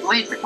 Wait.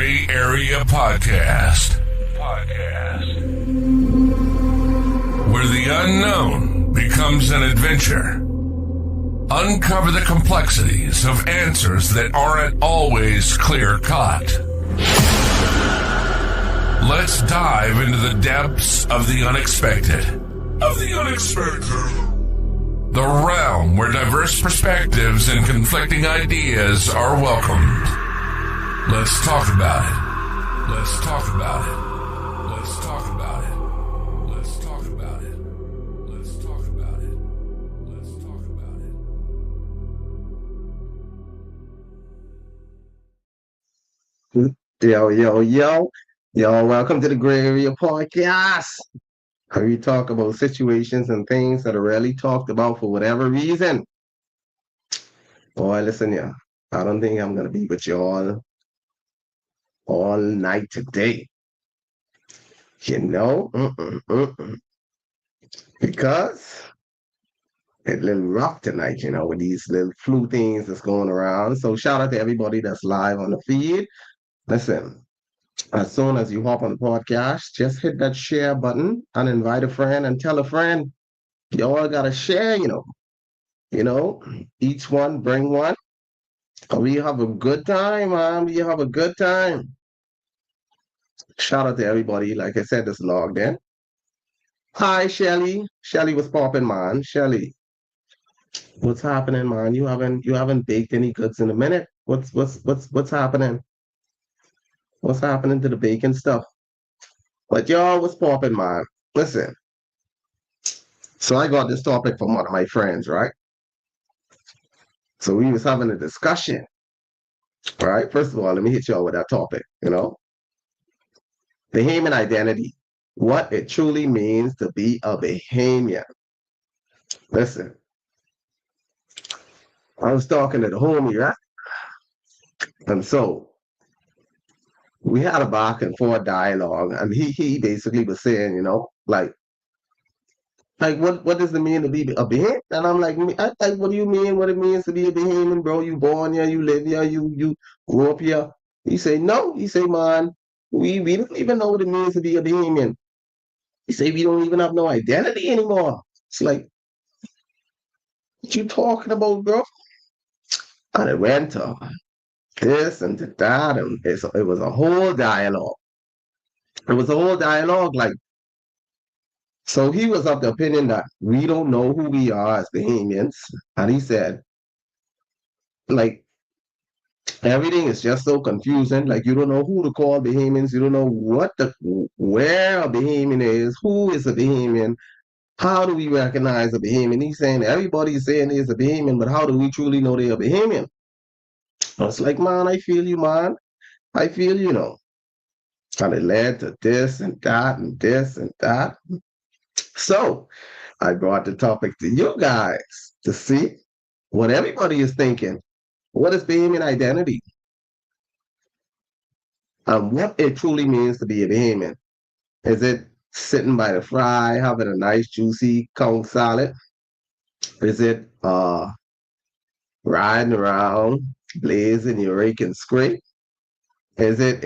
Gray Area Podcast. Where the unknown becomes an adventure. Uncover the complexities of answers that aren't always clear-cut. Let's dive into the depths of the unexpected. The realm where diverse perspectives and conflicting ideas are welcomed. Let's talk about it. Let's talk about it. Let's talk about it. Let's talk about it. Let's talk about it. Let's talk about it. Yo, welcome to the Gray Area Podcast. Where we talk about situations and things that are rarely talked about for whatever reason. Boy, listen, yeah. I don't think I'm going to be with you all night today. You know? Because it's a little rough tonight, with these little flu things that's going around. So shout out to everybody that's live on the feed. Listen, as soon as you hop on the podcast, just hit that share button and invite a friend and tell a friend. You all got to share, each one bring one. We have a good time, man. We have a good time. Shout out to everybody. Like I said, that's logged in. Hi, Shelly. Shelly was popping, man. Shelly, what's happening, man? You haven't baked any goods in a minute. What's happening? What's happening to the baking stuff? But y'all, what's popping, man? Listen. So I got this topic from one of my friends, right? So we was having a discussion, right? First of all, let me hit y'all with that topic, Bahamian identity, what it truly means to be a Bahamian. Listen, I was talking to the homie, right? And so we had a back and forth dialogue, and he basically was saying, like what does it mean to be a Bahamian? And I'm like, what do you mean? What it means to be a Bahamian, bro? You born here, you live here, you grew up here. He say no. He say, man, we don't even know what it means to be a Bahamian. He say we don't even have no identity anymore. It's like, what you talking about, bro? And it went to this and to that, and it was a whole dialogue. It was a whole dialogue, like. So he was of the opinion that we don't know who we are as Bahamians. And he said, like, everything is just so confusing. Like, you don't know who to call Bahamians. You don't know where a Bahamian is, who is a Bahamian, how do we recognize a Bahamian? He's saying everybody's saying he's a Bahamian, but how do we truly know they're a Bahamian? I was like, man, I feel you, man. I feel, And it led to this and that and this and that. So I brought the topic to you guys to see what everybody is thinking. What is Bahamian identity? And what it truly means to be a Bahamian. Is it sitting by the fry, having a nice juicy conch salad? Is it riding around, blazing your rake and scrape? Is it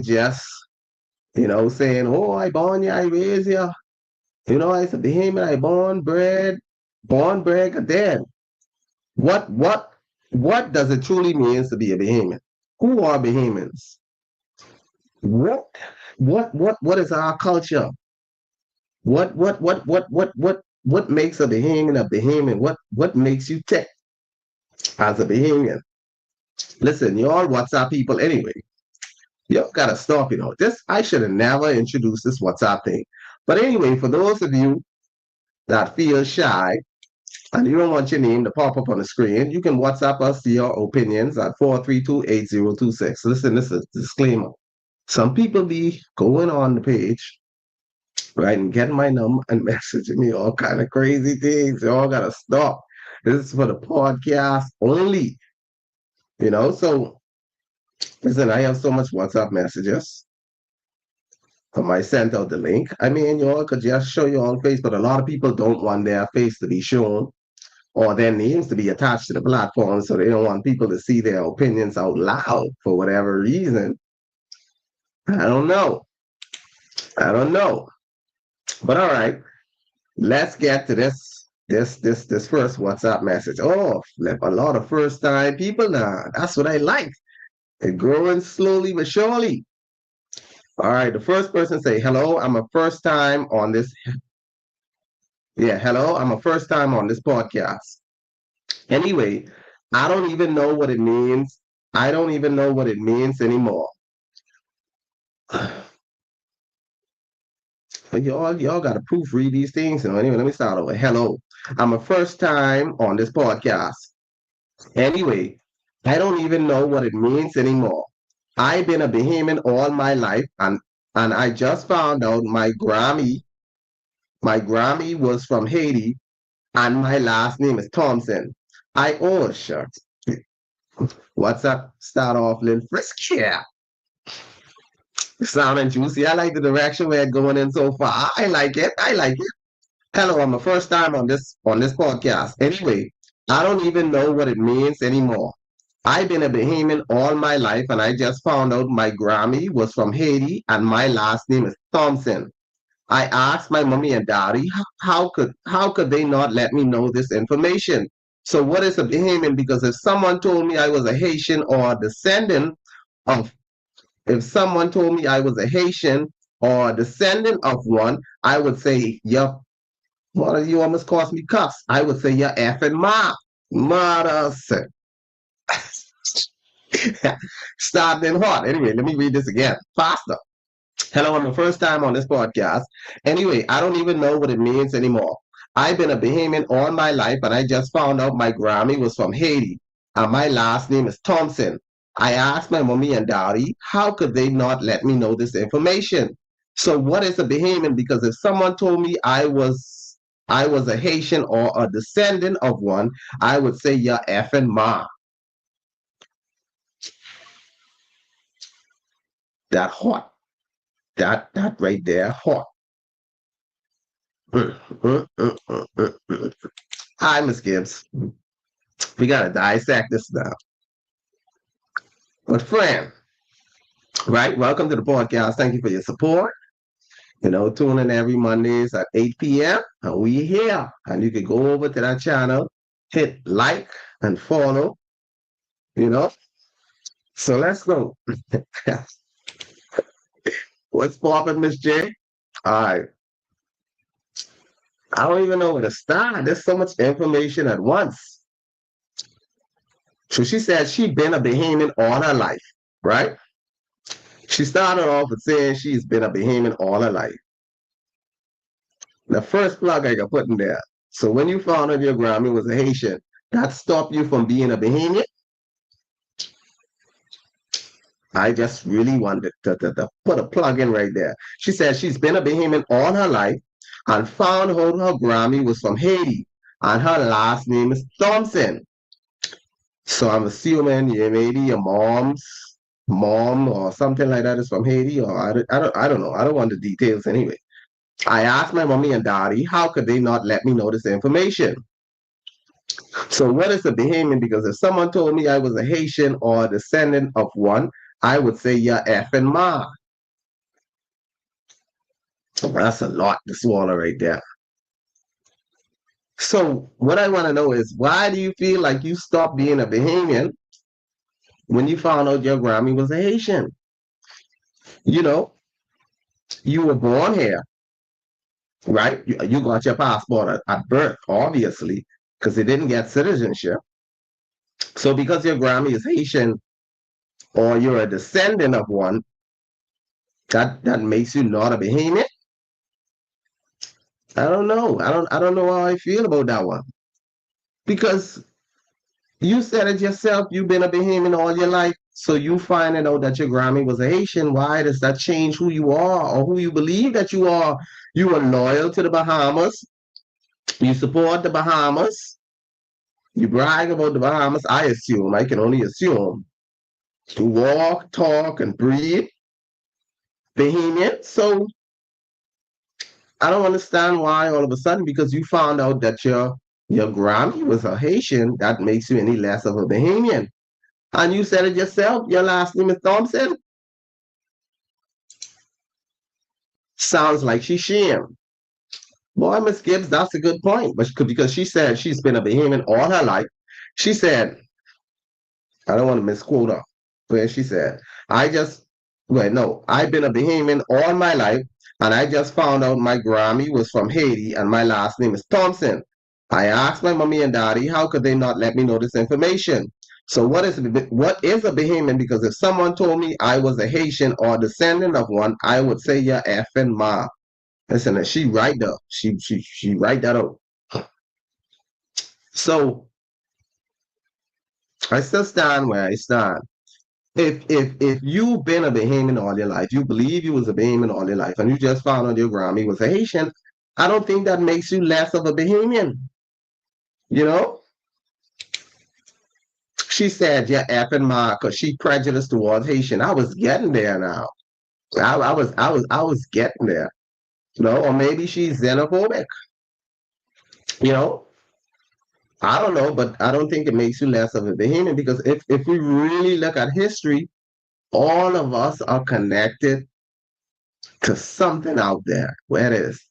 just, saying, oh, I born you, I raise you. I said, Bahamian, I born, bred, dead. What does it truly mean to be a Bahamian? Who are Bahamians? What is our culture? What makes a Bahamian a Bahamian? What makes you tick as a Bahamian? Listen, y'all WhatsApp people anyway. Y'all gotta stop, This I should have never introduced this WhatsApp thing. But anyway, for those of you that feel shy and you don't want your name to pop up on the screen, you can WhatsApp us your opinions at 432-8026. Listen, this is a disclaimer. Some people be going on the page, right, and getting my number and messaging me all kind of crazy things. You all gotta stop. This is for the podcast only. So listen, I have so much WhatsApp messages. I sent out the link. I mean, you all could just show your own face, but a lot of people don't want their face to be shown or their names to be attached to the platform, so they don't want people to see their opinions out loud for whatever reason. I don't know. I don't know. But all right, let's get to this first WhatsApp message. Oh, flip, a lot of first time people now. That's what I like. It's growing slowly but surely. All right, the first person say, "Hello, I'm a first time on this." Yeah, hello, I'm a first time on this podcast. Anyway, I don't even know what it means. I don't even know what it means anymore. But y'all got to proofread these things. Anyway, let me start over. Hello, I'm a first time on this podcast. Anyway, I don't even know what it means anymore. I've been a Bahamian all my life, and I just found out my Grammy was from Haiti, and my last name is Thompson. Oh shucks. What's up? Start off a little frisky. Yeah. Sounding juicy. I like the direction we're going in so far. I like it. I like it. Hello, I'm the first time on this podcast. Anyway, I don't even know what it means anymore. I've been a Bahamian all my life, and I just found out my Grammy was from Haiti, and my last name is Thompson. I asked my mommy and daddy how could they not let me know this information. So what is a Bahamian? Because if someone told me I was a Haitian or a descendant of if someone told me I was a Haitian or a descendant of one, I would say, yup, one of you almost cost me cuffs. I would say, you're effing ma. Mother said. Stopped in hot. Anyway, let me read this again. Faster. Hello, I'm the first time on this podcast. Anyway, I don't even know what it means anymore. I've been a Bahamian all my life, and I just found out my Grammy was from Haiti, and my last name is Thompson. I asked my mommy and daddy, how could they not let me know this information? So, what is a Bahamian? Because if someone told me I was a Haitian or a descendant of one, I would say, yeah, effing ma. That hot. That right there, hot. Mm, mm, mm, mm, mm, mm. Hi, Miss Gibbs. We gotta dissect this now. But friend, right? Welcome to the podcast. Thank you for your support. Tune in every Mondays at 8 p.m. and we here. And you can go over to that channel, hit like and follow, you know. So let's go. What's poppin', Miss J? All right. I don't even know where to start. There's so much information at once. So she said she'd been a Bahamian all her life, right? She started off with saying she's been a Bahamian all her life. The first plug I got put in there. So when you found out your Grammy was a Haitian, that stopped you from being a Bahamian? I just really wanted to put a plug in right there. She said she's been a Bahamian all her life and found out her Grammy was from Haiti, and her last name is Thompson. So I'm assuming maybe your mom's mom or something like that is from Haiti, or I don't know. I don't want the details anyway. I asked my mommy and daddy, how could they not let me know this information? So what is a Bahamian? Because if someone told me I was a Haitian or a descendant of one, I would say, yeah, effing ma. That's a lot to swallow right there. So what I want to know is, why do you feel like you stopped being a Bahamian when you found out your Grammy was a Haitian? You know, you were born here, right? You got your passport at birth, obviously, because they didn't get citizenship. So because your Grammy is Haitian or you're a descendant of one, that makes you not a Bahamian. I don't know. I don't know how I feel about that one. Because you said it yourself, you've been a Bahamian all your life. So you finding out that your Grammy was a Haitian, why does that change who you are or who you believe that you are? You are loyal to the Bahamas. You support the Bahamas. You brag about the Bahamas. I assume, I can only assume, to walk, talk, and breathe Bahamian. So I don't understand why all of a sudden, because you found out that your Grammy was a Haitian, that makes you any less of a Bahamian. And you said it yourself, your last name is Thompson. sounds like she's shamed. Boy, Miss Gibbs, that's a good point. But because she said she's been a Bahamian all her life, she said, I don't want to misquote her, where she said, I just, well, no, I've been a Bahamian all my life, and I just found out my Grammy was from Haiti, and my last name is Thompson. I asked my mommy and daddy, how could they not let me know this information? So what is a Bahamian? Because if someone told me I was a Haitian or descendant of one, I would say you're effing ma. Listen, she right there. She write that out. So I still stand where I stand. If you've been a Bahamian all your life, you believe you was a Bahamian all your life, and you just found out your Grammy was a Haitian, I don't think that makes you less of a Bahamian. You know? She said, yeah, effing ma, because she prejudiced towards Haitian. I was getting there now. I was getting there. You know, or maybe she's xenophobic. You know, I don't know, but I don't think it makes you less of a Bahamian because if we really look at history, all of us are connected to something out there, where it is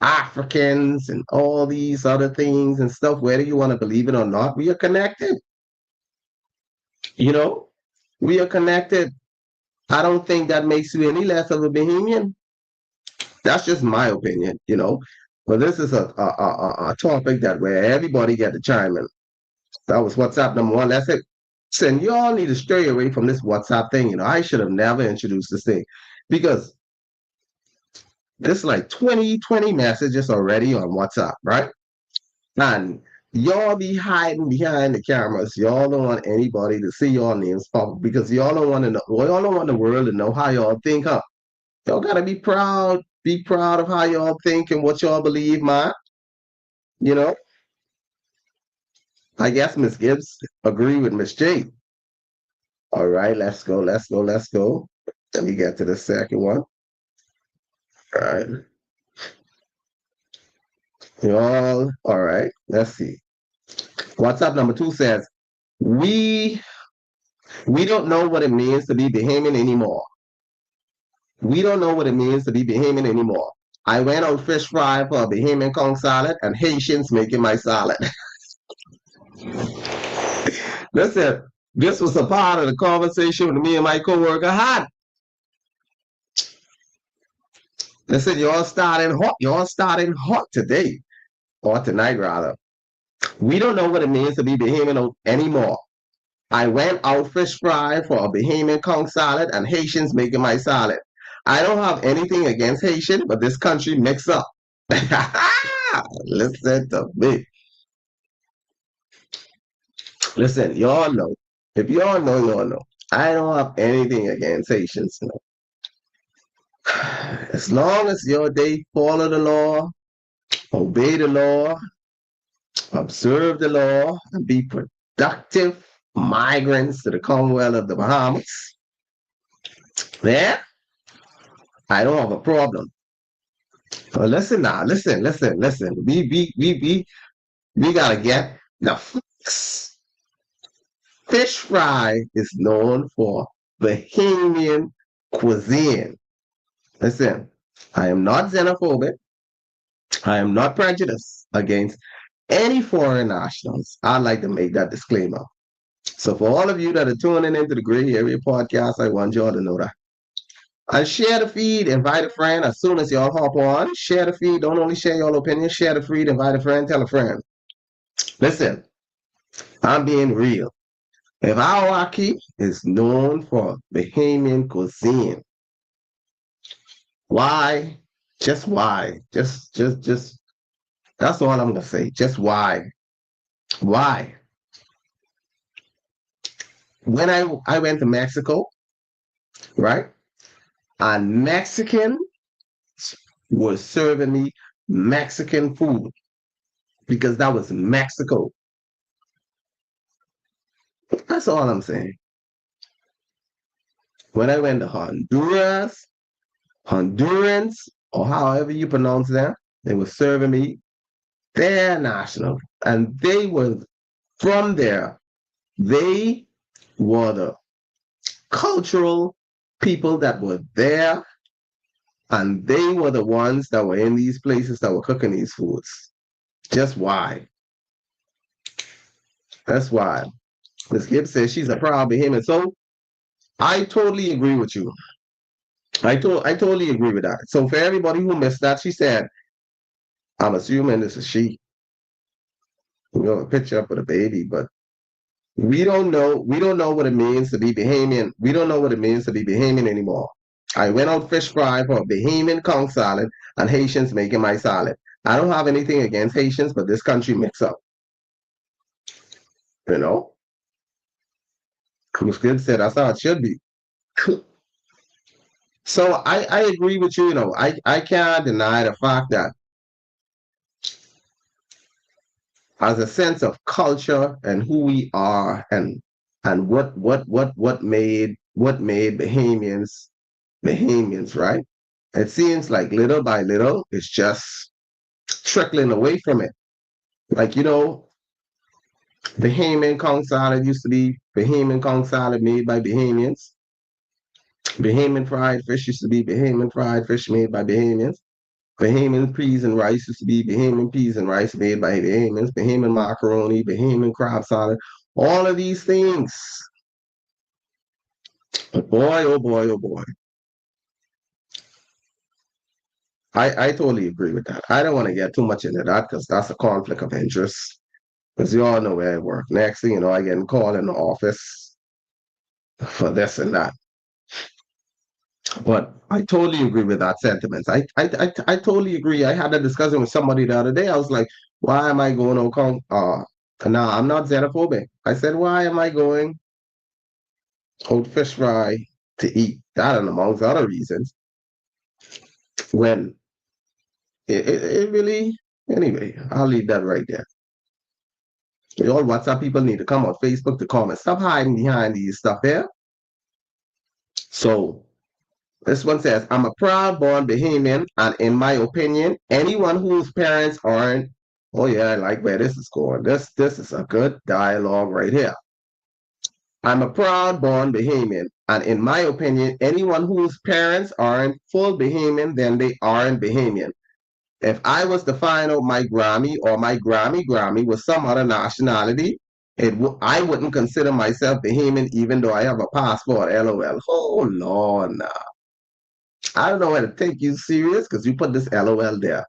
Africans and all these other things and stuff, whether you want to believe it or not, we are connected. You know, we are connected. I don't think that makes you any less of a Bahamian. That's just my opinion, you know. But this is a topic that where everybody get to chime in. That was WhatsApp number one. That's it. Listen, you all need to stray away from this WhatsApp thing. You know, I should have never introduced this thing because there's like 20 messages already on WhatsApp, right? And y'all be hiding behind the cameras. Y'all don't want anybody to see your names pop because y'all don't want to know. Y'all don't want the world to know how y'all think, huh? Y'all gotta be proud. Be proud of how y'all think and what y'all believe, man. You know, I guess Miss Gibbs agree with Miss J. All right, let's go, let's go, let's go. Let me get to the second one. All right. Y'all, all right, let's see. WhatsApp number two says, we we don't know what it means to be Bahamian anymore. We don't know what it means to be Bahamian anymore. I went out fish fry for a Bahamian Kong salad and Haitians making my salad. Listen, this was a part of the conversation with me and my coworker had. Listen, y'all starting hot. Y'all starting hot today, or tonight rather. We don't know what it means to be Bahamian anymore. I went out fish fry for a Bahamian Kong salad and Haitians making my salad. I don't have anything against Haitian, but this country mix up. Listen to me. Listen, y'all know. If y'all know, y'all know. I don't have anything against Haitians. You know. As long as they follow the law, obey the law, observe the law, and be productive migrants to the Commonwealth of the Bahamas, there, I don't have a problem. But listen now, listen. We gotta get the facts. Fish fry is known for Bahamian cuisine. Listen, I am not xenophobic. I am not prejudiced against any foreign nationals. I'd like to make that disclaimer. So for all of you that are tuning into the Gray Area podcast, I want y'all to know that. And share the feed, invite a friend as soon as y'all hop on. Share the feed. Don't only share your opinion, share the feed, invite a friend, tell a friend. Listen, I'm being real. If Awaki is known for Bahamian cuisine, why? Just why? Just, that's all I'm gonna say. Just why? Why? When I went to Mexico, right? And Mexican was serving me Mexican food because that was Mexico. That's all I'm saying. When I went to Honduras, Hondurans, or however you pronounce them, they were serving me their national. And they were from there. They were the cultural people that were there And they were the ones that were in these places that were cooking these foods. Just why? That's why. Ms. Gibbs says she's a proud Bahamian. So I totally agree with you. I totally agree with that. So for everybody who missed that, she said, I'm assuming this is she. You know, a picture up with a baby, but we don't know what it means to be Bahamian. We don't know what it means to be Bahamian anymore. I went out fish fry for a Bahamian conch salad and Haitians making my salad. I don't have anything against Haitians, but this country mix up, you know? Kid said that's how it should be. So I agree with you, you know, I can't deny the fact that as a sense of culture and who we are and what made Bahamians, right? It seems like little by little it's just trickling away from it. Like, you know, Bahamian conch salad used to be Bahamian conch salad made by Bahamians. Bahamian fried fish used to be Bahamian fried fish made by Bahamians. Bahamian peas and rice used to be Bahamian peas and rice made by Bahamians. Bahamian macaroni, Bahamian crab salad, all of these things. But boy, oh boy, oh boy. I totally agree with that. I don't want to get too much into that because that's a conflict of interest. Because you all know where I work. Next thing you know, I get called in the office for this and that. But I totally agree with that sentiment. I totally agree. I had a discussion with somebody the other day. I was like, why am I going to come? No, I'm not xenophobic. I said, why am I going out fish fry to eat that and amongst other reasons when it really, anyway, I'll leave that right there. All WhatsApp people need to come on Facebook to comment. Stop hiding behind these stuff here. So this one says, I'm a proud born Bahamian, and in my opinion, anyone whose parents aren't, oh yeah, I like where this is going. This is a good dialogue right here. I'm a proud born Bahamian, and in my opinion, anyone whose parents aren't full Bahamian, then they aren't Bahamian. If I was to find out my Grammy or my Grammy was some other nationality, I wouldn't consider myself Bahamian even though I have a passport, LOL. Oh, Lord, nah. I don't know how to take you serious because you put this LOL there.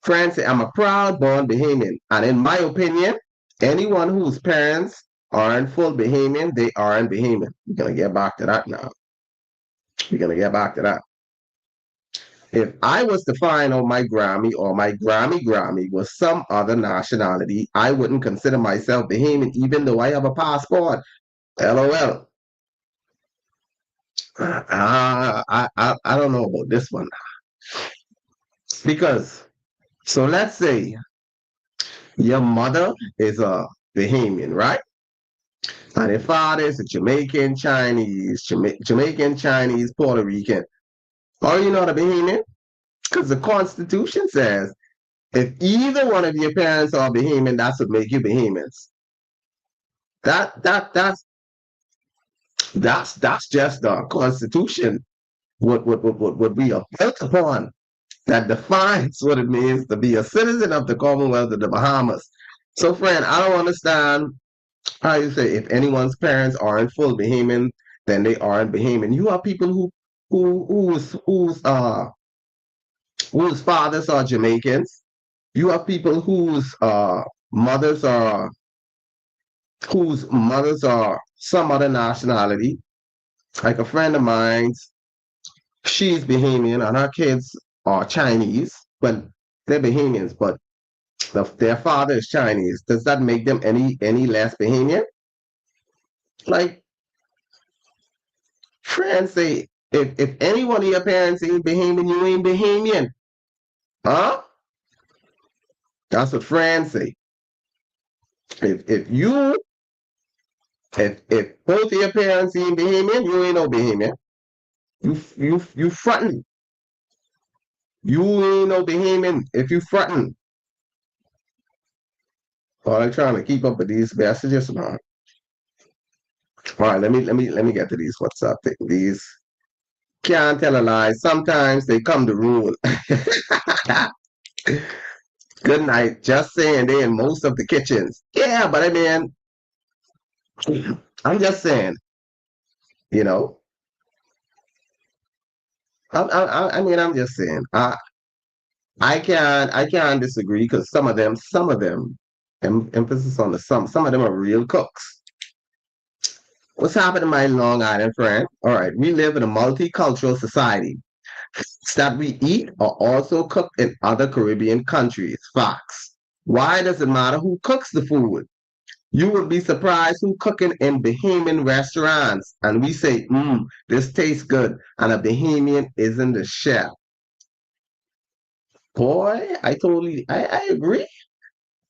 Francie, I'm a proud born Bahamian, and in my opinion, anyone whose parents aren't full Bahamian, they aren't Bahamian. We're gonna get back to that now. We're gonna get back to that. If I was to find out my Grammy or my Grammy was some other nationality, I wouldn't consider myself Bahamian even though I have a passport. LOL. I don't know about this one because so let's say your mother is a Bahamian, right? And your father is a Jamaican, Chinese, Jamaican, Chinese, Puerto Rican. Are you not a Bahamian? Because the Constitution says if either one of your parents are Bahamian, that's what make you Bahamians. That's just the Constitution. What we are built upon that defines what it means to be a citizen of the Commonwealth of the Bahamas. So, friend, I don't understand how you say if anyone's parents aren't full Bahamian, then they aren't Bahamian. You have people whose fathers are Jamaicans. You have people mothers are whose mothers are some other nationality. Like a friend of mine's, she's Bahamian and her kids are Chinese, but they're Bahamians, but their father is Chinese. Does that make them any less Bahamian? Like friends say, if any one of your parents ain't Bahamian, you ain't Bahamian. Huh? That's what friends say. If both of your parents ain't Bahamian, you ain't no Bahamian. You fronting. You ain't no Bahamian if you fronting. Oh, I'm trying to keep up with these messages, man. All right, let me get to these WhatsApp thing. These. Can't tell a lie. Sometimes they come to rule. Good night. Just saying they in most of the kitchens. Yeah, but I mean, I'm just saying, you know, I mean, I'm just saying. I can't disagree because some of them, emphasis on the some of them are real cooks. What's happening, my Long Island friend? All right, we live in a multicultural society. That we eat are also cooked in other Caribbean countries. Facts. Why does it matter who cooks the food? You would be surprised who cooking in Bahamian restaurants. And we say, this tastes good. And a Bahamian isn't the chef. Boy, I agree.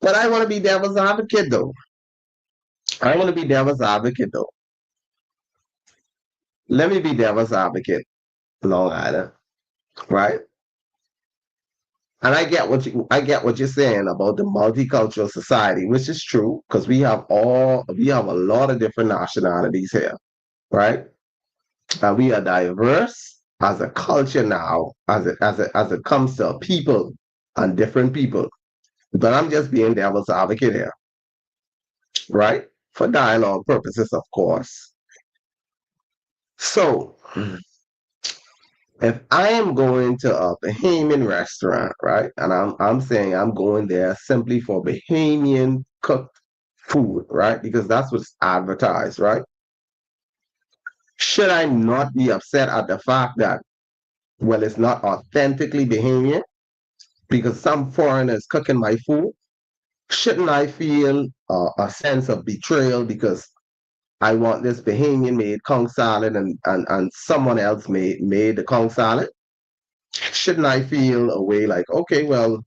But I want to be devil's advocate though. I want to be devil's advocate though. Let me be devil's advocate, Long Island, right? And I get what you're saying about the multicultural society, which is true because we have a lot of different nationalities here, right? And we are diverse as a culture now, as it comes to people and different people. But I'm just being devil's advocate here, right? For dialogue purposes, of course. So if I am going to a Bahamian restaurant, right, and I'm saying I'm going there simply for Bahamian cooked food, right, because that's what's advertised, right? Should I not be upset at the fact that well, it's not authentically Bahamian because some foreigner is cooking my food? Shouldn't I feel a sense of betrayal because I want this Bahamian made conch salad and someone else made the conch salad? Shouldn't I feel a way like, okay, well,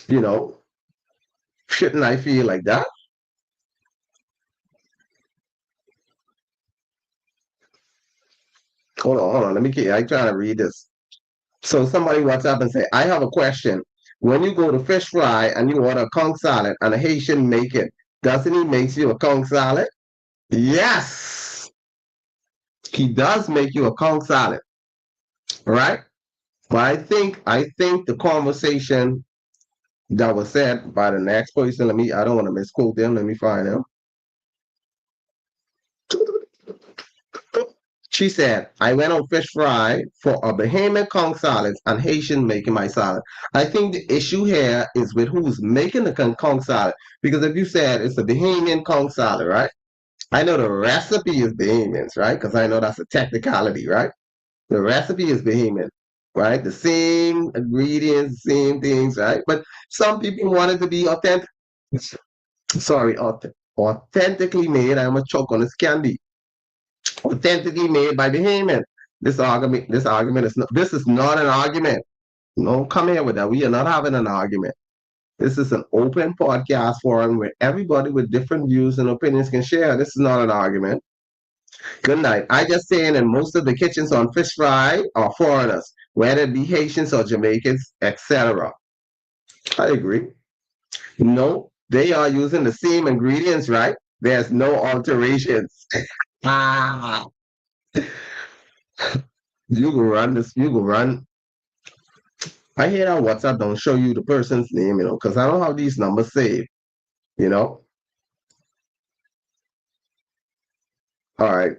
you know, shouldn't I feel like that? Hold on. Let me keep. I trying to read this. So somebody WhatsApp and say, I have a question. When you go to fish fry and you order a conch salad and a Haitian make it, doesn't he make you a conch salad? Yes, he does make you a conch salad, right? But I think the conversation that was said by the next person. I don't want to misquote them. Let me find them. She said, I went on fish fry for a Bahamian conch salad and Haitian making my salad. I think the issue here is with who's making the conch salad. Because if you said it's a Bahamian conch salad, right? I know the recipe is Bahamians, right? Because I know that's a technicality, right? The recipe is Bahamian, right? The same ingredients, same things, right? But some people want it to be authentic. Sorry, authentically made. I'm a choke on this candy. Authentically made by Bahamian. This argument is not. This is not an argument. Don't come here with that. We are not having an argument. This is an open podcast forum where everybody with different views and opinions can share. This is not an argument. Good night. I just saying in most of the kitchens on Fish Fry are foreigners, whether it be Haitians or Jamaicans, etc. I agree. No, they are using the same ingredients, right? There's no alterations. Ah, you can run this. You can run. I hear that WhatsApp don't show you the person's name, because I don't have these numbers saved. You know. All right.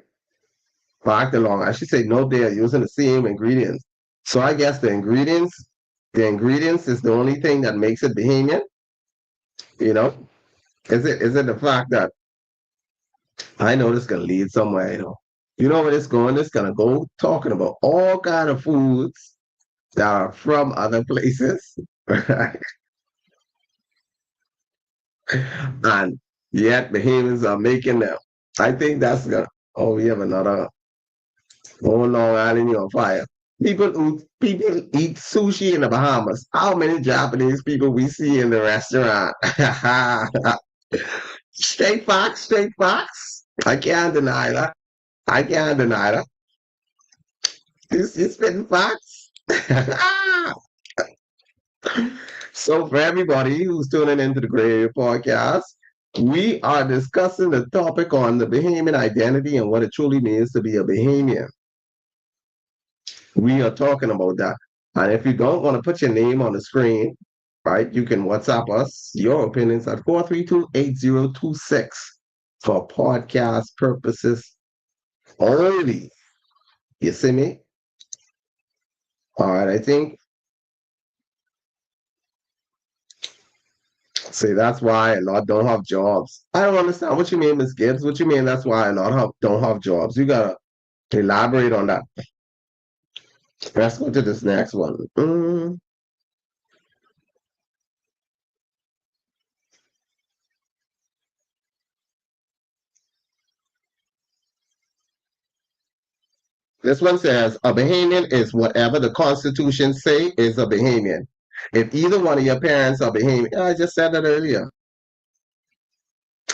Back along. I should say no. They are using the same ingredients. So I guess the ingredients is the only thing that makes it Bahamian. You know. Is it the fact that I know this gonna lead somewhere? You know where it's going? It's gonna go talking about all kind of foods that are from other places, right? And yet Bahamians are making them. I think that's gonna. Oh, we have another. Oh, Long Island, you're on fire. People eat sushi in the Bahamas. How many Japanese people we see in the restaurant? Straight fox, straight fox. I can't deny that. I can't deny that. You spitting fox? So for everybody who's tuning into the Gray Area Podcast, we are discussing the topic on the Bahamian identity and what it truly means to be a Bahamian. We are talking about that. And if you don't want to put your name on the screen, right, you can WhatsApp us your opinions at 432-8026 for podcast purposes only. You see me? All right, I think. See, that's why a lot don't have jobs. I don't understand what you mean, Miss Gibbs. What you mean that's why a lot don't have jobs? You gotta elaborate on that. Let's go to this next one. This one says a Bahamian is whatever the Constitution say is a Bahamian. If either one of your parents are Bahamian, I just said that earlier.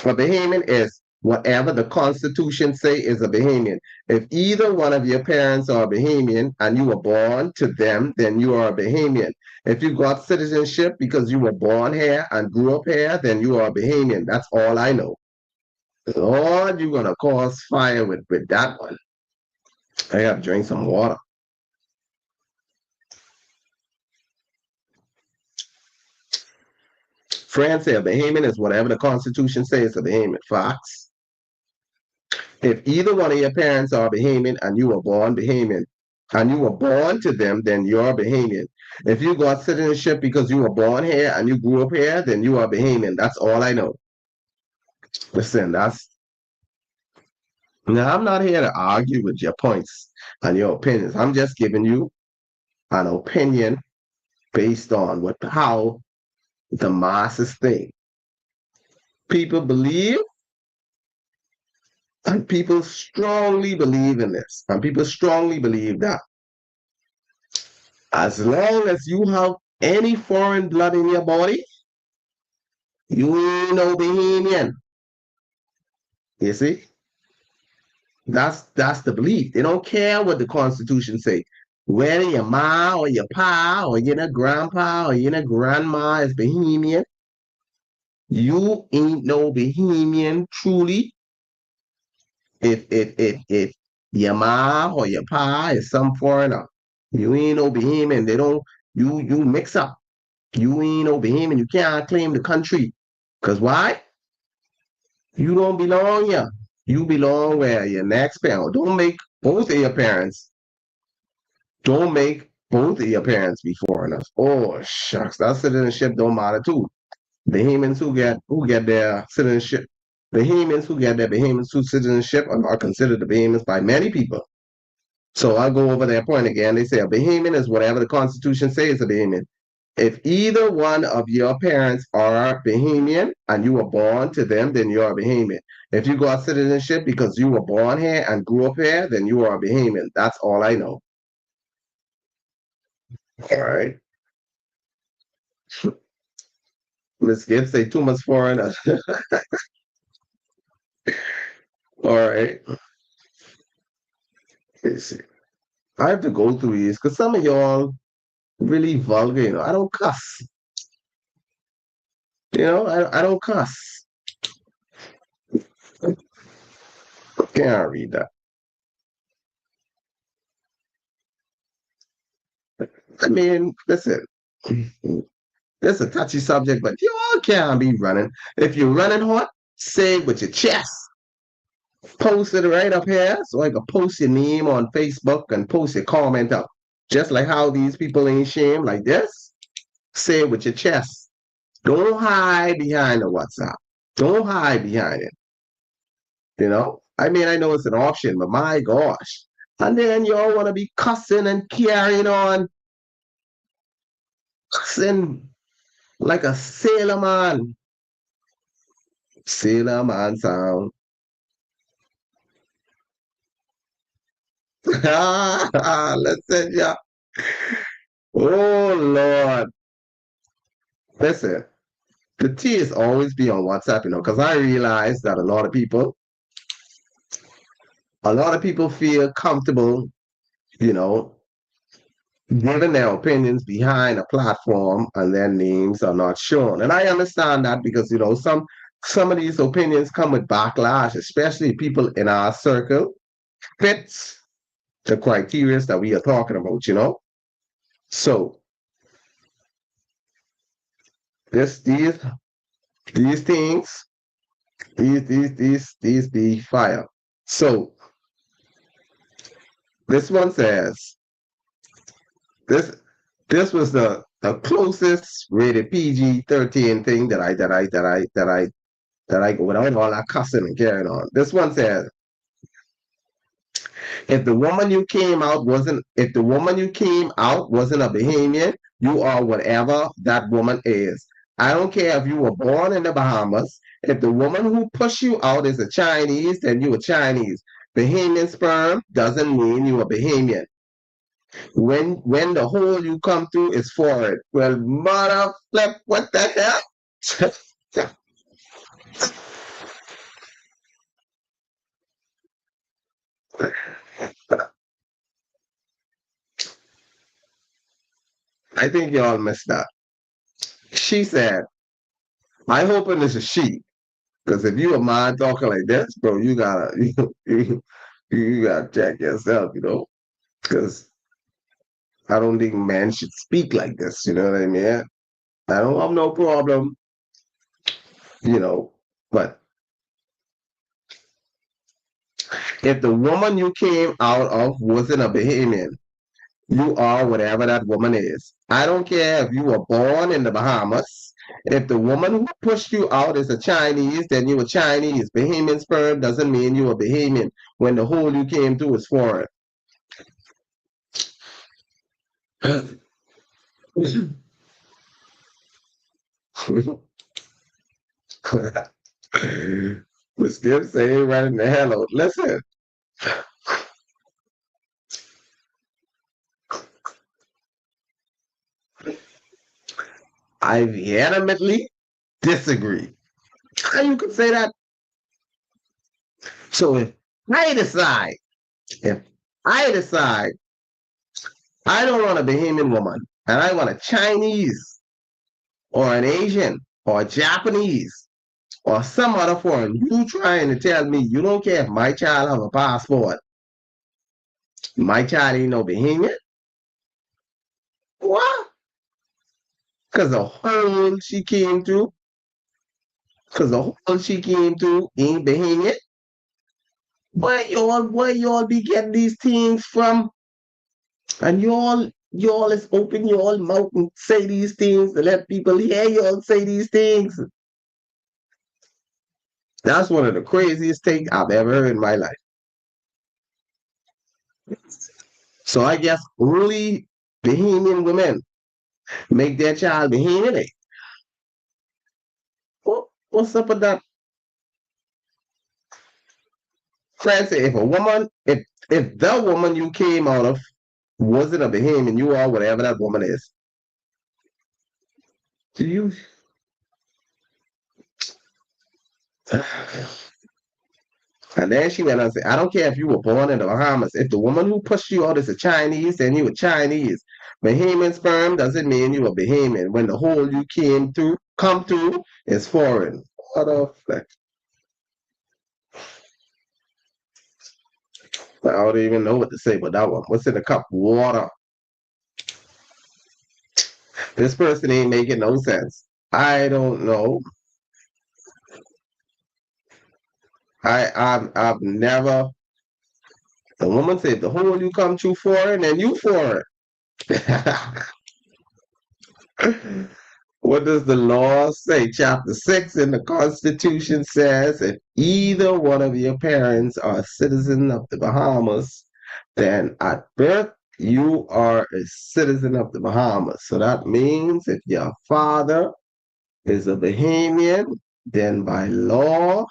A Bahamian is whatever the Constitution say is a Bahamian. If either one of your parents are Bahamian and you were born to them, then you are a Bahamian. If you got citizenship because you were born here and grew up here, then you are a Bahamian. That's all I know. Lord, you're gonna cause fire with that one. I gotta drink some water. France said Bahamian is whatever the Constitution says a Bahamian. Fox. If either one of your parents are Bahamian and you were born Bahamian, and you were born to them, then you're Bahamian. If you got citizenship because you were born here and you grew up here, then you are Bahamian. That's all I know. Listen, that's now I'm not here to argue with your points and your opinions. I'm just giving you an opinion based on what how the masses think. People believe and people strongly believe in this. And people strongly believe that as long as you have any foreign blood in your body, you ain't no Bahamian. You see? That's the belief. They don't care what the Constitution say. Whether your ma or your pa or your grandpa or your grandma is Bahamian, you ain't no Bahamian truly if your ma or your pa is some foreigner. You ain't no Bahamian. They don't you mix up. You ain't no Bahamian. You can't claim the country. Cause why? You don't belong here. You belong where your next parent. Don't make both of your parents. Don't make both of your parents be foreigners. Oh shucks, that citizenship don't matter too. Bahamians who get their citizenship, Bahamians who get their Bahamian citizenship are considered the Bahamians by many people. So I'll go over their point again. They say a Bahamian is whatever the Constitution says is a Bahamian. If either one of your parents are Bahamian and you were born to them, then you're a Bahamian. If you got citizenship because you were born here and grew up here, then you are a Bahamian. That's all I know. All right. Miss Gibbs say too much foreign. All right. Let's see. I have to go through these because some of y'all really vulgar. I don't cuss. I don't cuss. Can't read that. I mean, listen, this is a touchy subject, but y'all can't be running. If you're running hot, say it with your chest. Post it right up here so I can post your name on Facebook and post your comment up. Just like how these people ain't shame like this. Say it with your chest. Don't hide behind the WhatsApp. Don't hide behind it. I mean, I know it's an option, but my gosh. And then y'all want to be cussing and carrying on, cussing like a sailor man. Sailor man sound. Listen, yeah. Oh Lord. Listen, the T is always be on WhatsApp, because I realize that a lot of people feel comfortable, you know, giving their opinions behind a platform and their names are not shown. And I understand that because some of these opinions come with backlash, especially people in our circle. Fits the criteria that we are talking about, you know. So this these things, these be fire. So this one says this this was the closest rated PG-13 thing that I without all that cussing and carrying on. This one says if the woman you came out wasn't a Bahamian, you are whatever that woman is. I don't care if you were born in the Bahamas. If the woman who pushed you out is a Chinese, then you are Chinese. Bahamian sperm doesn't mean you are Bahamian. When the hole you come through is foreign. Well, mother flip, what the hell? I think y'all missed that. She said, I hoping it's a she. Because if you a man talking like this, bro, you gotta you gotta check yourself, you know. Because I don't think men should speak like this. You know what I mean? I don't have no problem, you know. But if the woman you came out of wasn't a Bahamian, you are whatever that woman is. I don't care if you were born in the Bahamas. If the woman who pushed you out is a Chinese, then you were Chinese. Bahamian sperm doesn't mean you are Bahamian when the hole you came through is foreign. But still saying right in the hello. Listen, I vehemently disagree. How you could say that? So I decide, if I decide I don't want a Bahamian woman and I want a Chinese or an Asian or a Japanese or some other foreign, you trying to tell me you don't care if my child have a passport, my child ain't no Bahamian? What? Because the hole she came through, because the hole she came through ain't Bahamian? Where y'all be getting these things from? And y'all is open your mouth and say these things to let people hear y'all say these things. That's one of the craziest things I've ever heard in my life. So I guess only Bahamian women make their child Bahamian. What's up with that? Francis, if the woman you came out of wasn't a Bahamian, you are whatever that woman is. Do you? And then she went on and said, I don't care if you were born in the Bahamas. If the woman who pushed you out is a Chinese, then you were Chinese. Bahamian sperm doesn't mean you were Bahamian. When the hole you come through is foreign. What a flex. I don't even know what to say about that one. What's in the cup? Water. This person ain't making no sense. I don't know. I've never. The woman said the hole you come through foreign, and you foreign. What does the law say? Chapter 6 in the Constitution says if either one of your parents are a citizen of the Bahamas, then at birth you are a citizen of the Bahamas. So that means if your father is a Bahamian, then by law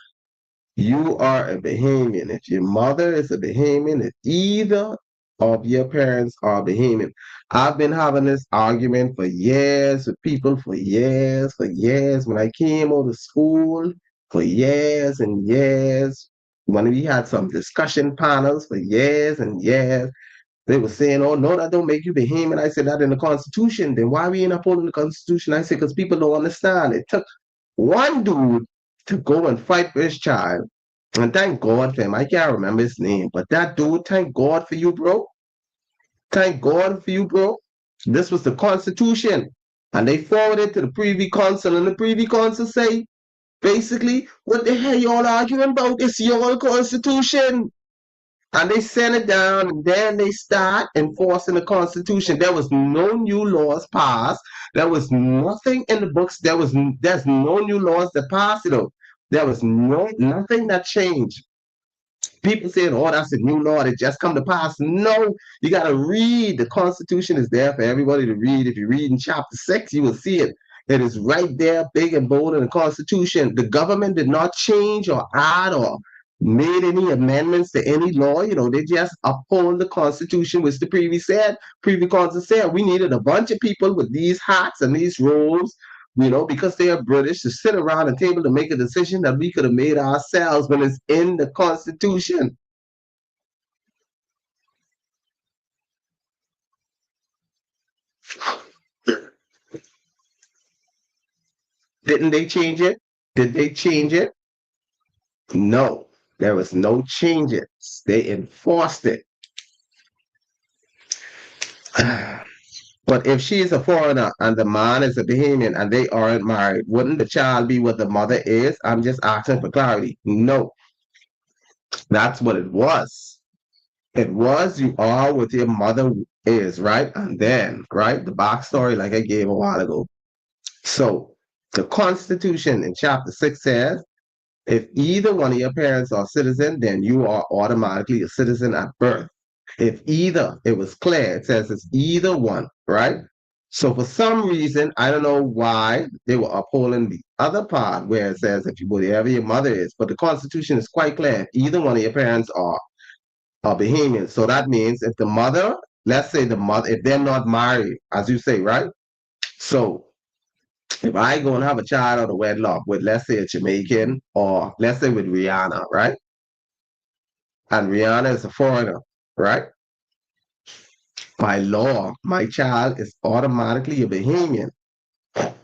you are a Bahamian. If your mother is a Bahamian, if either of your parents are Bahamian. I've been having this argument for years with people for years, for years. When I came out of school, for years and years. When we had some discussion panels for years and years, they were saying, oh, no, that don't make you Bahamian. I said, that in the Constitution. Then why we ain't upholding the Constitution? I said, because people don't understand. It took one dude to go and fight for his child And thank God for him. I can't remember his name, but that dude, thank God for you, bro. Thank God for you, bro. This was the Constitution. And they forwarded to the Privy Council, and the Privy Council say, basically, what the hell y'all arguing about? It's your Constitution. And they send it down, and then they start enforcing the Constitution. There was no new laws passed. There was nothing in the books. There's no new laws that passed. There was nothing that changed. People saying, "Oh, that's a new law that just come to pass." No, you got to read. The Constitution is there for everybody to read. If you read in chapter 6, you will see it. It is right there, big and bold in the Constitution. The government did not change or add or made any amendments to any law. They just uphold the Constitution, which the Privy Council said we needed a bunch of people with these hats and these robes, because they are British, to sit around a table to make a decision that we could have made ourselves when it's in the Constitution. Didn't they change it? Did they change it? No, there was no changes. They enforced it. But if she is a foreigner and the man is a Bahamian and they aren't married, wouldn't the child be what the mother is? I'm just asking for clarity. No, that's what it was. It was you are what your mother is, right? And then, right, the backstory like I gave a while ago. So the Constitution in chapter 6 says, if either one of your parents are citizen, then you are automatically a citizen at birth. If either, it was clear. It says it's either one, right? So for some reason, I don't know why they were upholding the other part where it says if you whatever your mother is, but the Constitution is quite clear. Either one of your parents are Bahamian. So that means if the mother, let's say the mother, if they're not married, as you say, right? So if I go and have a child out of wedlock with, let's say, a Jamaican, or let's say with Rihanna, right? And Rihanna is a foreigner, right? By law, my child is automatically a Bahamian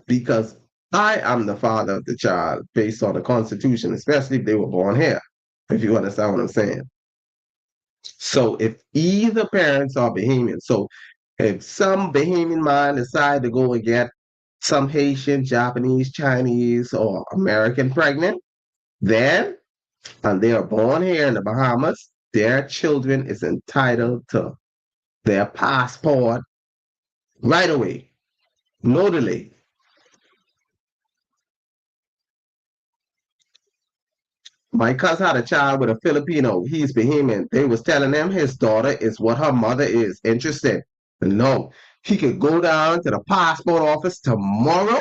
because I am the father of the child based on the Constitution, especially if they were born here, if you understand what I'm saying. So if either parents are Bahamian, so if some Bahamian man decide to go and get some Haitian, Japanese, Chinese, or American pregnant, then, and they are born here in the Bahamas, their children is entitled to their passport right away, no delay. My cousin had a child with a Filipino. He's Bahamian. They was telling him his daughter is what her mother is. Interested? No. He could go down to the passport office tomorrow,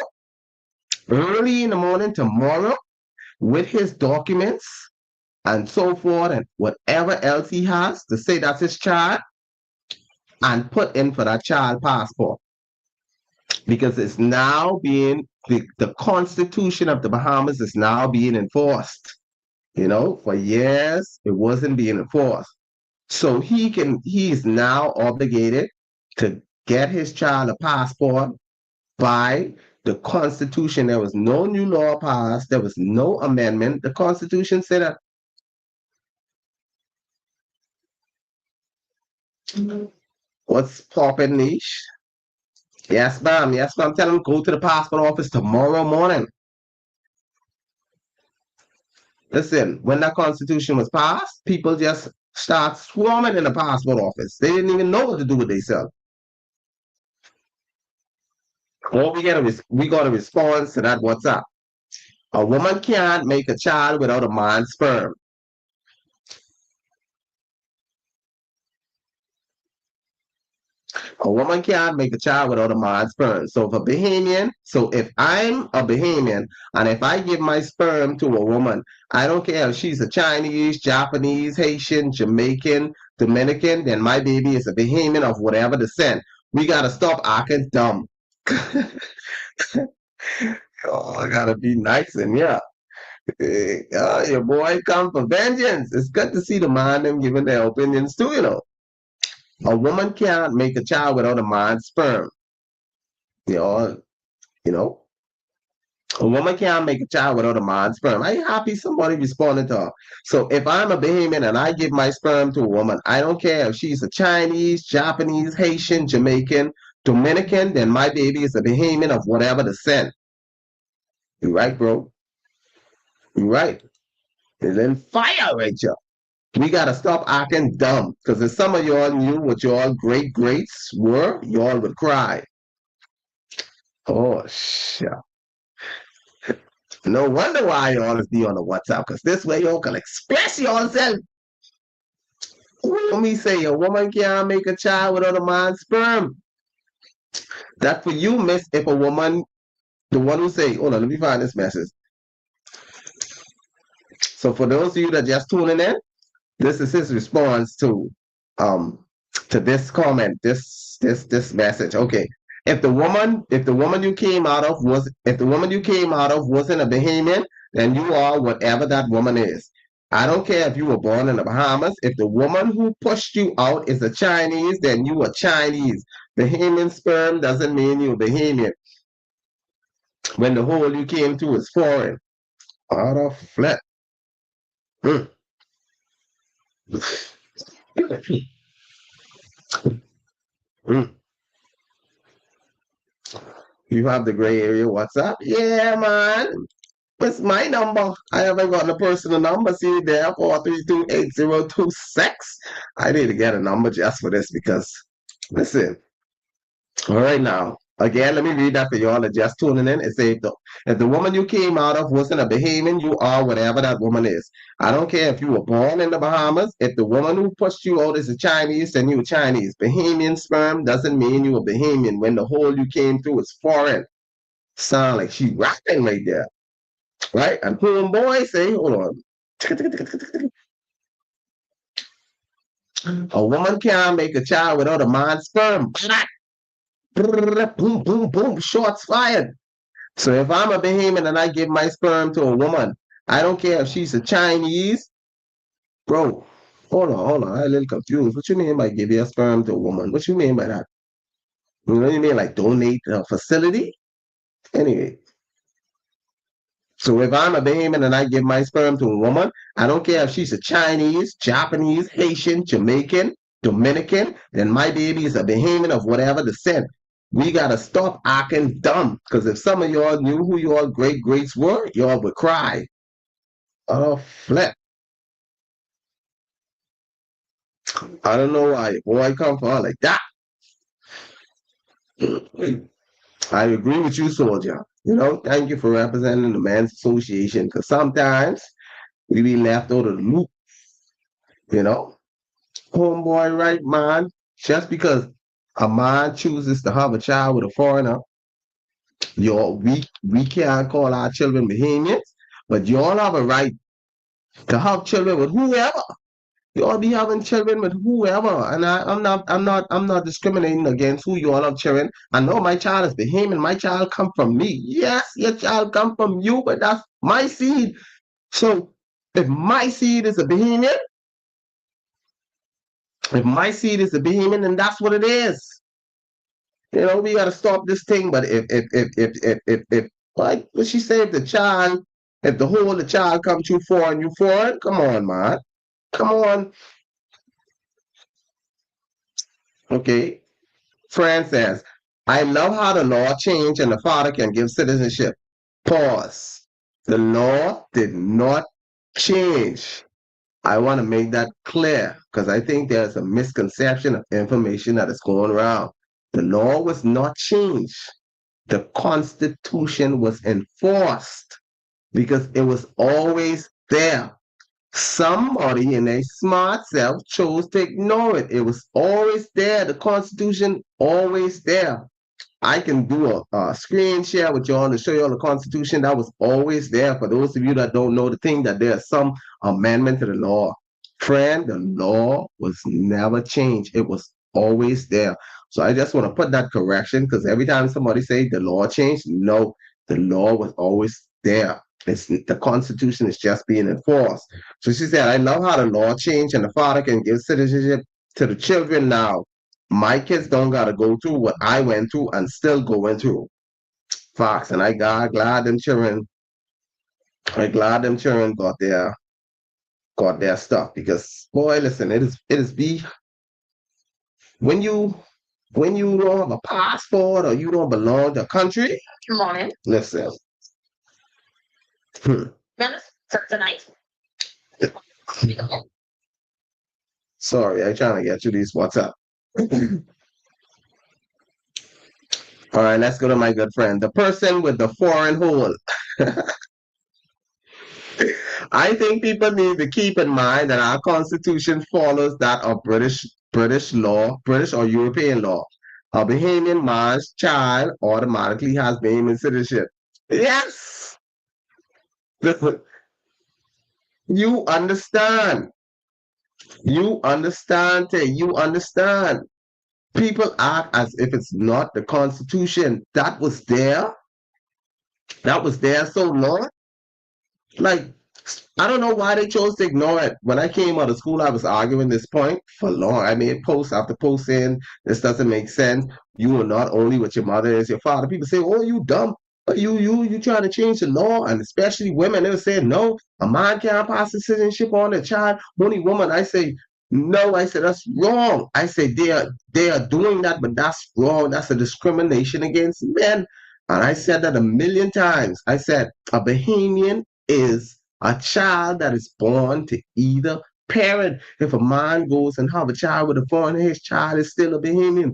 early in the morning tomorrow, with his documents and so forth and whatever else he has to say that's his child and put in for that child passport. Because it's now being, the Constitution of the Bahamas is now being enforced. For years, it wasn't being enforced. So he is now obligated to get his child a passport by the Constitution. There was no new law passed. There was no amendment. The Constitution said that. What's poppin' niche? Yes, ma'am. Yes, ma'am. Tell him go to the passport office tomorrow morning. Listen, when that Constitution was passed, people just start swarming in the passport office. They didn't even know what to do with themselves. All we got a response to that WhatsApp. A woman can't make a child without a man's sperm. A woman can't make a child without a man's sperm. So if I'm a Bahamian and if I give my sperm to a woman, I don't care if she's a Chinese, Japanese, Haitian, Jamaican, Dominican, then my baby is a Bahamian of whatever descent. We gotta stop acting dumb. Oh, I gotta be nice and yeah. Your boy come for vengeance. It's good to see the man them giving their opinions too. A woman can't make a child without a man's sperm. You know, you know. A woman can't make a child without a man's sperm. Are you happy somebody responded to her? So if I'm a Bahamian and I give my sperm to a woman, I don't care if she's a Chinese, Japanese, Haitian, Jamaican, Dominican, then my baby is a Bahamian of whatever descent. You right, bro? You right. And then fire right here. We gotta stop acting dumb. Because if some of y'all knew what y'all great greats were, y'all would cry. Oh shit. No wonder why y'all is be on the WhatsApp, because this way y'all can express yourself. Let me say a woman can't make a child without a man's sperm. That for you, miss, if a woman, the one who say, hold on, let me find this message. So for those of you that just tuning in, this is his response um to this comment, this message. Okay. If the woman you came out of was if the woman you came out of wasn't a Bahamian, then you are whatever that woman is. I don't care if you were born in the Bahamas. If the woman who pushed you out is a Chinese, then you are Chinese. Bahamian sperm doesn't mean you're Bahamian when the hole you came to is foreign. Out of flat. Mm. Mm. You have the gray area WhatsApp? Yeah, man. What's my number? I haven't got a personal number. See there, 4328026. I need to get a number just for this because, listen, all right now. Again, let me read that for y'all that just tuning in. It says, if the woman you came out of wasn't a Bahamian, you are whatever that woman is. I don't care if you were born in the Bahamas. If the woman who pushed you out is a Chinese, then you a Chinese. Bahamian sperm doesn't mean you a Bahamian when the hole you came through is foreign. Sound like she rocking right there. Right? And homeboy say, hold on. A woman can't make a child without a man's sperm. Boom, boom, boom. Shots fired. So if I'm a Bahamian and I give my sperm to a woman, I don't care if she's a Chinese. Bro, hold on. I'm a little confused. What you mean by give your sperm to a woman? What you mean by that? You know what you mean? Like donate a facility? Anyway. So if I'm a Bahamian and I give my sperm to a woman, I don't care if she's a Chinese, Japanese, Haitian, Jamaican, Dominican, then my baby is a Bahamian of whatever descent. We gotta stop acting dumb. Because if some of y'all knew who your great greats were, y'all would cry. Oh, flip. I don't know why. Boy, come for her like that. I agree with you, soldier. You know, thank you for representing the Men's Association. Because sometimes we be left out of the loop, you know. Homeboy, right, man? Just because a man chooses to have a child with a foreigner, we can't call our children Bahamians, but you all have a right to have children with whoever. You all be having children with whoever, and I'm not discriminating against who you all have children. I know my child is Bahamian. My child come from me. Yes, your child come from you, but that's my seed. So if my seed is a Bahamian, if my seed is a Bahamian, then that's what it is. You know, we gotta stop this thing. But if like what she said, if the child, if the whole of the child come too foreign, you foreign, come on, man. Come on. Okay. Fran says, I love how the law changed and the father can give citizenship. Pause. The law did not change. I want to make that clear because I think there's a misconception of information that is going around. The law was not changed. The Constitution was enforced because it was always there. Somebody in a smart self chose to ignore it. It was always there. The Constitution always there. I can do a screen share with y'all to show y'all the Constitution that was always there. For those of you that don't know the thing, that there's some amendment to the law. Friend, the law was never changed. It was always there. So I just want to put that correction because every time somebody say the law changed, no, the law was always there. It's the Constitution is just being enforced. So she said, I love how the law changed and the father can give citizenship to the children now. My kids don't gotta go through what I went through and still going through. Fox, and glad them children. I glad them children got their stuff because boy, listen, it is be when you don't have a passport or you don't belong to a country. Good morning. Listen. Tonight. Sorry, I trying to get you these WhatsApp. All right, let's go to my good friend, the person with the foreign hole. I think people need to keep in mind that our constitution follows that of British law, British or European law. A Bahamian man's child automatically has Bahamian citizenship. Yes, you understand. You understand, Tay. You understand. People act as if it's not the constitution that was there. That was there so long. Like, I don't know why they chose to ignore it. When I came out of school, I was arguing this point for long. I made post after post saying this doesn't make sense. You are not only with your mother as your father. People say, "Oh, you dumb. You trying to change the law," and especially women. They were saying, "No, a man can't pass the citizenship on a child. Only woman." I say, "No." I said that's wrong. I said they are doing that, but that's wrong. That's a discrimination against men. And I said that a million times. I said a Bahamian is a child that is born to either parent. If a man goes and have a child with a foreigner, his child is still a Bahamian.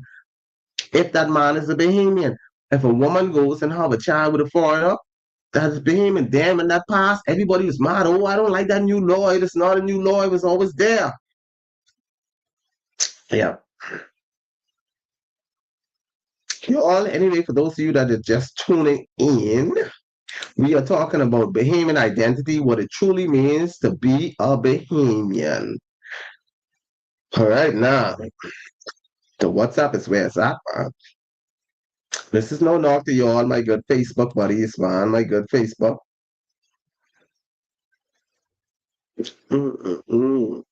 If that man is a Bahamian. If a woman goes and have a child with a foreigner, that's Bahamian. Damn, in that past, everybody was mad. Oh, I don't like that new law. It is not a new law. It was always there. Yeah. You all, anyway, for those of you that are just tuning in, we are talking about Bahamian identity, what it truly means to be a Bahamian. All right, now, the WhatsApp is where it's at, man. This is no knock to y'all, my good Facebook buddies, man, my good Facebook. Mm-mm-mm.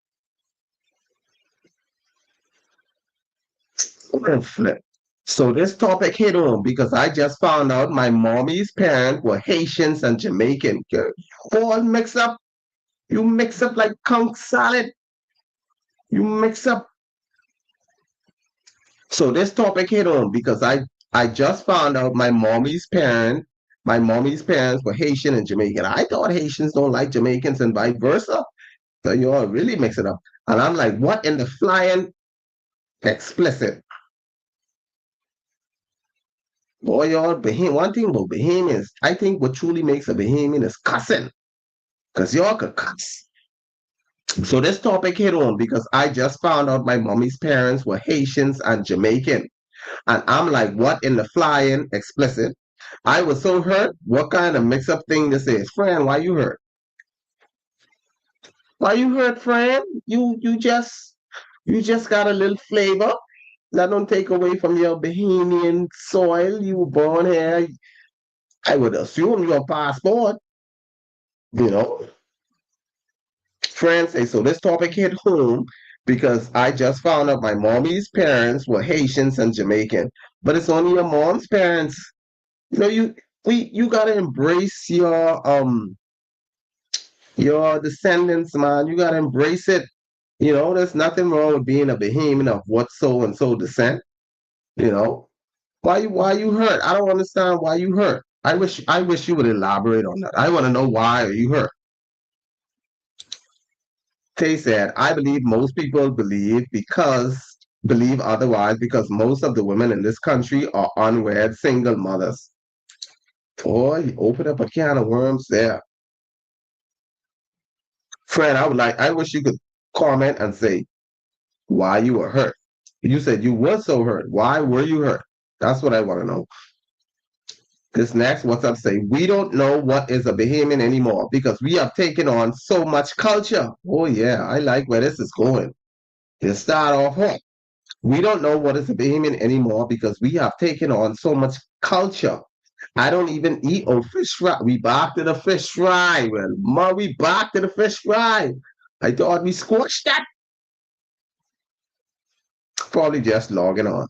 Flip. So this topic hit home because I just found out my mommy's parents were Haitians and Jamaican. Girl, you all mix up. You mix up like conch salad. You mix up. So this topic hit home because I just found out my mommy's parents were Haitian and Jamaican. I thought Haitians don't like Jamaicans and vice versa. So you all really mix it up. And I'm like, what in the flying explicit? Boy, y'all, one thing about Bahamians, I think what truly makes a Bahamian is cussing. Because y'all could cuss. So this topic hit on because I just found out my mommy's parents were Haitians and Jamaican. And I'm like, what in the flying explicit? I was so hurt. What kind of mix up thing this is? Fran, why you hurt? Why you hurt, Fran? You just got a little flavor. That don't take away from your Bahamian soil. You were born here. I would assume your passport, you know. Fran say, so this topic hit home because I just found out my mommy's parents were Haitians and Jamaican. But it's only your mom's parents. You know, you gotta embrace your descendants, man. You gotta embrace it. You know, there's nothing wrong with being a Bahamian of what so and so descent. You know, why you hurt? I don't understand why you hurt. I wish you would elaborate on that. I want to know why are you hurt. Tay said, I believe most people believe otherwise because most of the women in this country are unwed single mothers. Boy, you open up a can of worms there. Fred, I wish you could comment and say why you were hurt. You said you were so hurt. Why were you hurt? That's what I want to know. This next, what's up, say, we don't know what is a Bahamian anymore because we have taken on so much culture. Oh, yeah, I like where this is going. Let's start off hot. We don't know what is a Bahamian anymore because we have taken on so much culture. I don't even eat fish fry. We back to the fish fry. Well, ma, we back to the fish fry. I thought we squashed that. Probably just logging on.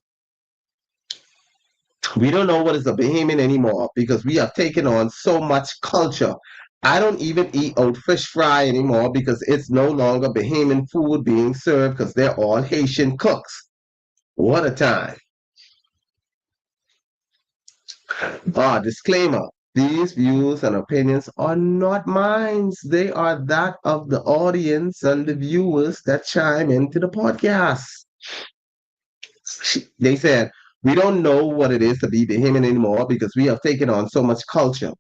We don't know what is a Bahamian anymore because we have taken on so much culture. I don't even eat out fish fry anymore because it's no longer Bahamian food being served because they're all Haitian cooks. What a time. Disclaimer. These views and opinions are not mine. They are that of the audience and the viewers that chime into the podcast. They said, we don't know what it is to be Bahamian anymore because we have taken on so much culture.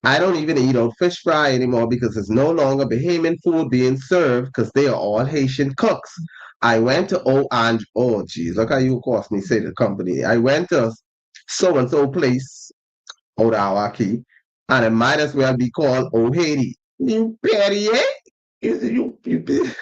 I don't even eat out fish fry anymore because it's no longer Bahamian food being served because they are all Haitian cooks. I went to geez, look how you cost me say the company. I went to so and so place out Awaki, and it might as well be called Oh Haiti. You petty, eh? You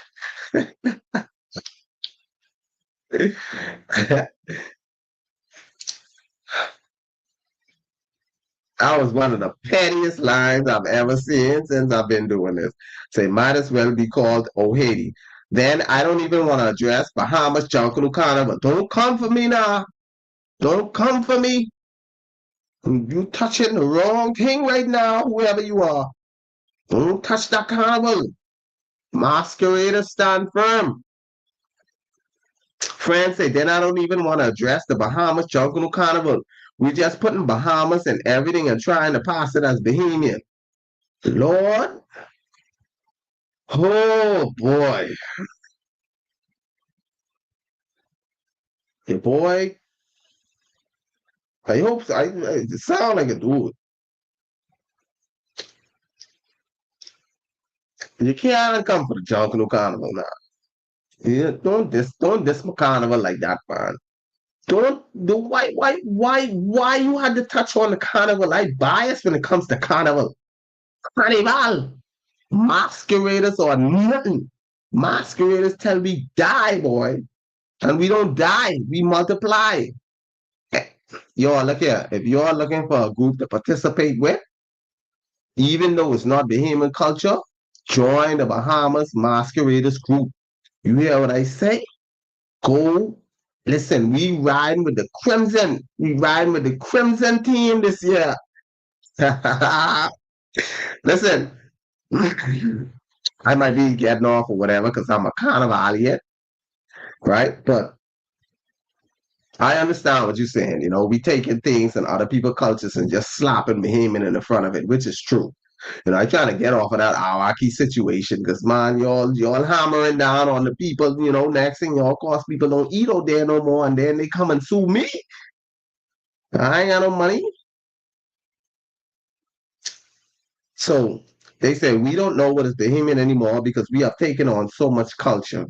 That was one of the pettiest lines I've ever seen since I've been doing this. Say, might as well be called Oh Haiti. Then I don't even want to address Bahamas, Jungle Carnival. Don't come for me now. Don't come for me. You touching the wrong thing right now, whoever you are. Don't touch that carnival. Masqueraders stand firm. Friends say, then I don't even want to address the Bahamas Jungle Carnival. We're just putting Bahamas and everything and trying to pass it as Bahamian. Lord, oh boy. Hey boy, I hope so. It sound like a dude. You can't come for the Jungle Carnival now. Yeah, don't diss my carnival like that, man. Don't do why you had to touch on the carnival? I bias when it comes to carnival. Carnival. Masqueraders or nothing. Masqueraders tell me die, boy. And we don't die, we multiply. Y'all look here. If you're looking for a group to participate with, even though it's not Bahamian culture, join the Bahamas Masqueraders group. You hear what I say? Go. Listen, we riding with the Crimson. We riding with the Crimson team this year. Listen, I might be getting off or whatever because I'm a carnival yet, right? But I understand what you're saying. You know, we taking things and other people's cultures and just slapping Bahamian in the front of it, which is true. You know, I trying to get off of that Awaki situation because man, y'all hammering down on the people. You know, next thing y'all, cause people don't eat out there no more, and then they come and sue me. I ain't got no money. So they say we don't know what is Bahamian anymore because we have taken on so much culture.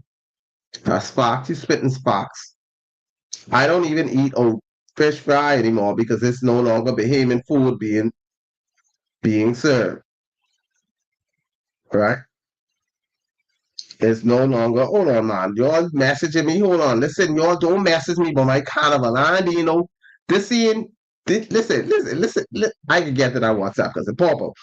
Sparks, you spitting sparks. I don't even eat fish fry anymore because it's no longer Bahamian food being served. Right? It's no longer. Hold on, man. Y'all messaging me. Hold on. Listen, y'all don't message me about my carnival. I ain't, you know, this scene. Listen. I can get to that WhatsApp because it's pop up.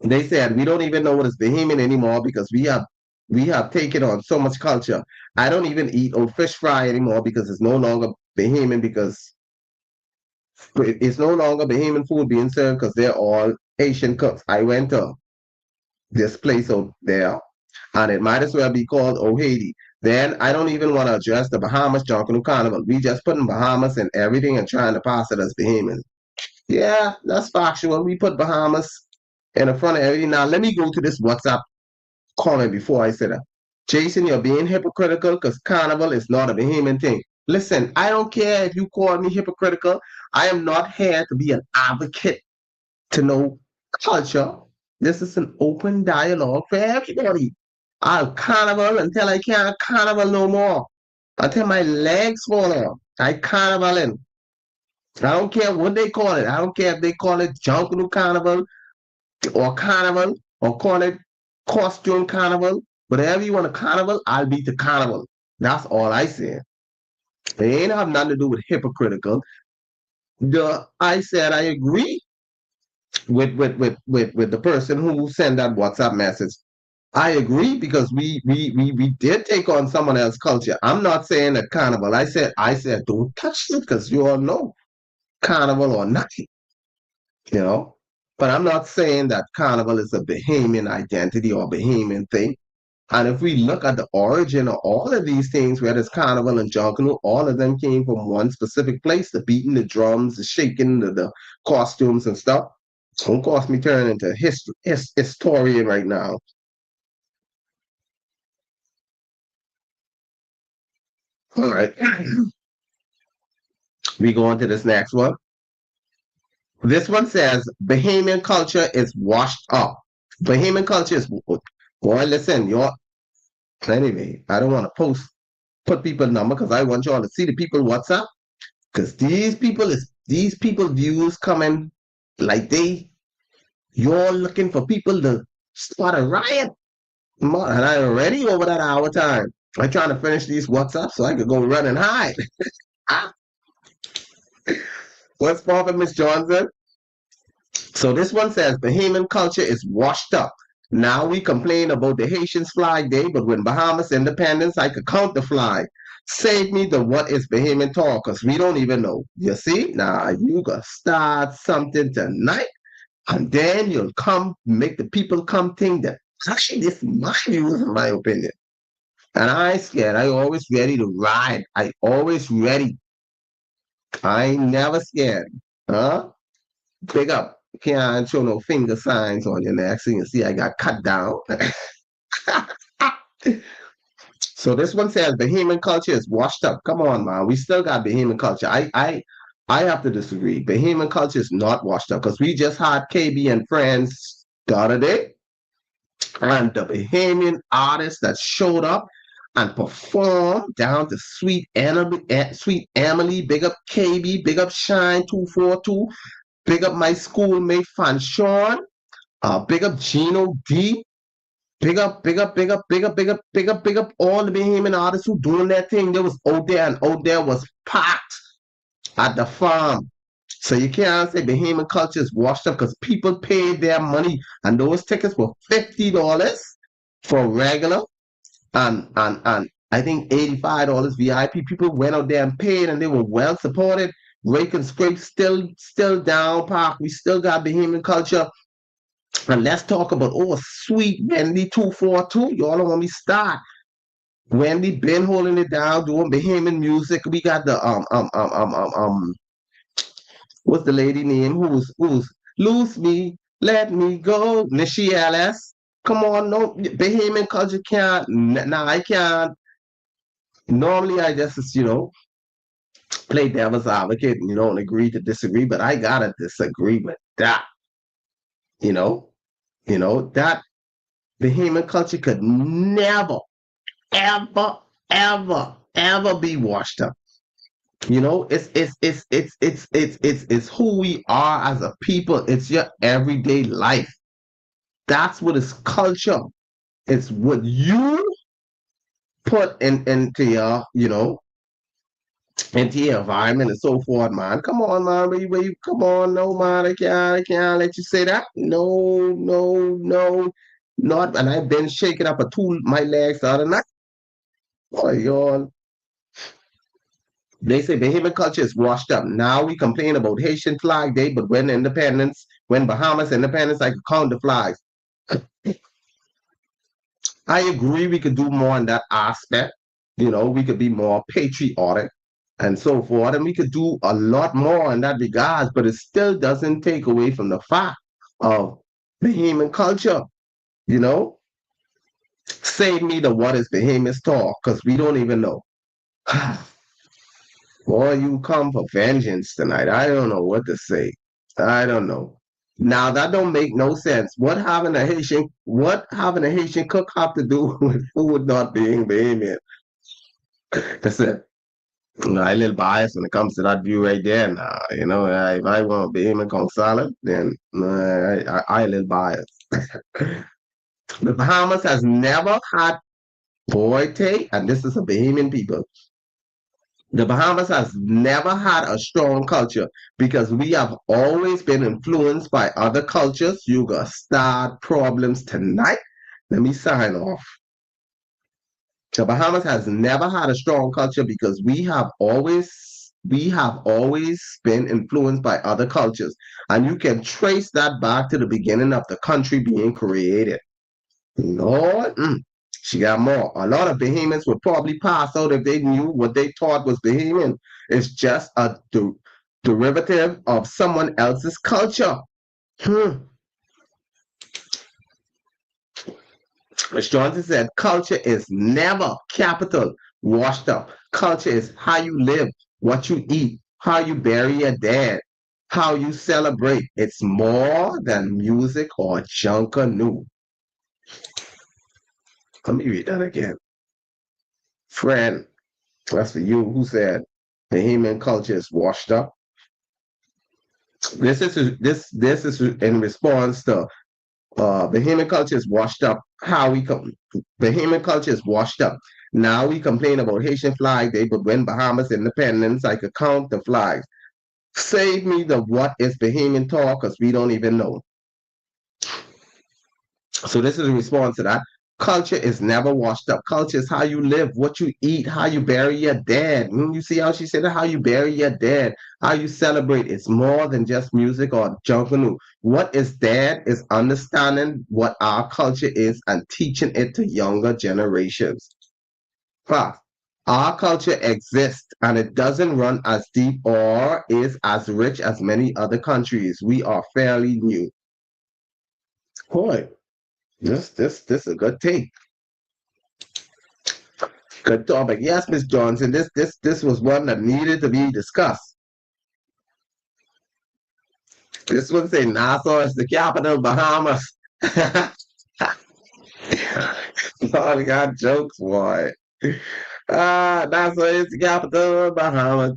They said we don't even know what is Bahamian anymore because we have taken on so much culture. I don't even eat fish fry anymore because it's no longer Bahamian because it's no longer Bahamian food being served because they're all Asian cooks. I went to this place out there and it might as well be called Oh Haiti. Then I don't even want to address the Bahamas Jungle Carnival. We just putting Bahamas and everything and trying to pass it as Bahamian. Yeah, that's factual. We put Bahamas in the front of everything. Now let me go to this WhatsApp comment before I say that. Jason, you're being hypocritical because carnival is not a Bahamian thing. Listen, I don't care if you call me hypocritical. I am not here to be an advocate to know culture. This is an open dialogue for everybody. I'll carnival until I can't carnival no more. Until my legs fall off. I carnivaling. I don't care what they call it. I don't care if they call it Jungle Carnival or Carnival or call it Costume Carnival. Whatever you want to carnival, I'll be the carnival. That's all I say. It ain't have nothing to do with hypocritical. I said I agree with the person who sent that WhatsApp message. I agree because we did take on someone else's culture. I'm not saying that carnival. I said don't touch it because you all know carnival or nothing, you know. But I'm not saying that carnival is a Bahamian identity or Bahamian thing. And if we look at the origin of all of these things, whether it's carnival and jungle, all of them came from one specific place, the beating, the drums, the shaking, the costumes and stuff. Don't cost me turning into historian right now. All right. We go on to this next one. This one says Bahamian culture is washed up. Bahamian culture is, boy, listen, you're, anyway, I don't want to put people number because I want y'all to see the people WhatsApp. Because these people views coming like you're looking for people to start a riot. And I already over that hour time. I'm trying to finish these WhatsApp so I could go run and hide. What's poppin', Miss Johnson? So this one says Bahamian culture is washed up. Now we complain about the Haitians Flag Day, but when Bahamas independence, I could count the flag. Save me the what is Bahamian talk, because we don't even know. You see? Now you gotta start something tonight, and then you'll come make the people come think that actually this is my views in my opinion. And I ain't scared. I always ready to ride. I always ready. I ain't never scared. Huh? Big up. Can't show no finger signs on your neck so you can see I got cut down. So this one says Bahamian culture is washed up. Come on, man. We still got Bahamian culture. I have to disagree. Bahamian culture is not washed up because we just had KB and friends the other day. And the Bahamian artists that showed up and performed down to Sweet Emily, big up KB, big up Shine 242, big up my schoolmate Fan Sean, big up Gino D, big up, big up, big up, big up, big up, big up, big up all the Bahamian artists who doing their thing. They was out there and out there was packed at the farm. So you can't say Bahamian culture is washed up because people paid their money and those tickets were $50 for regular and I think $85 VIP. People went out there and paid and they were well supported. Rake and Scrape still down park. We still got Bahamian culture. And let's talk about sweet Wendy 242. Y'all don't want me start. Wendy been holding it down, doing Bahamian music. We got the what's the lady name? Who's Lose Me, Let Me Go, Nishi LS. Come on, no Bahamian culture can't. Now I can't. Normally I just play devil's advocate and you don't agree to disagree, but I gotta disagree with that. You know, that Bahamian culture could never, ever, ever, ever be washed up. It's who we are as a people. It's your everyday life. That's what is culture. It's what you put into your, into your environment and so forth, man. Come on, man. Come on, no, man. I can't let you say that. No, no, no, not. And I've been shaking up my legs the other night. Oh, y'all. They say Bahamian culture is washed up. Now we complain about Haitian Flag Day, but when Bahamas independence, I could count the flags. I agree we could do more in that aspect. We could be more patriotic and so forth, and we could do a lot more in that regards, but it still doesn't take away from the fact of Bahamian culture, you know? Save me the what is Bahamian talk, because we don't even know. Boy, you come for vengeance tonight. I don't know what to say. I don't know. Now that don't make no sense. What having a Haitian cook have to do with food not being Bahamian? That's it. I a little biased when it comes to that view right there. Now, if I want Bahamian con salad, then I a little biased. The Bahamas has never had boite, and this is a Bahamian people. The Bahamas has never had a strong culture because we have always been influenced by other cultures. You gonna start problems tonight. Let me sign off. The Bahamas has never had a strong culture because we have always we have always been influenced by other cultures. And you can trace that back to the beginning of the country being created. Lord, she got more. A lot of Bahamians would probably pass out if they knew what they thought was Bahamian. It's just a derivative of someone else's culture. Hmm. As Johnson said, culture is never capital washed up. Culture is how you live, what you eat, how you bury your dead, how you celebrate. It's more than music or junkanoo. Let me read that again. Friend, that's for you who said the human culture is washed up. This is in response to the human culture is washed up. How we come? The human culture is washed up. Now we complain about Haitian Flag Day, but when Bahamas independence, I could count the flags. Save me the what is Bahamian talk, because we don't even know. So this is a response to that. Culture is never washed up. Culture is how you live, what you eat, how you bury your dead. You see how she said it? How you bury your dead, how you celebrate. It's more than just music or junkanoo. What is dead is understanding what our culture is and teaching it to younger generations. Fact. Our culture exists and it doesn't run as deep or is as rich as many other countries. We are fairly new. Boy, this is a good take. Good topic. Yes, Miss Johnson. This was one that needed to be discussed. This one say Nassau is the capital of Bahamas. Oh, we got jokes, boy. Nassau is the capital of Bahamas.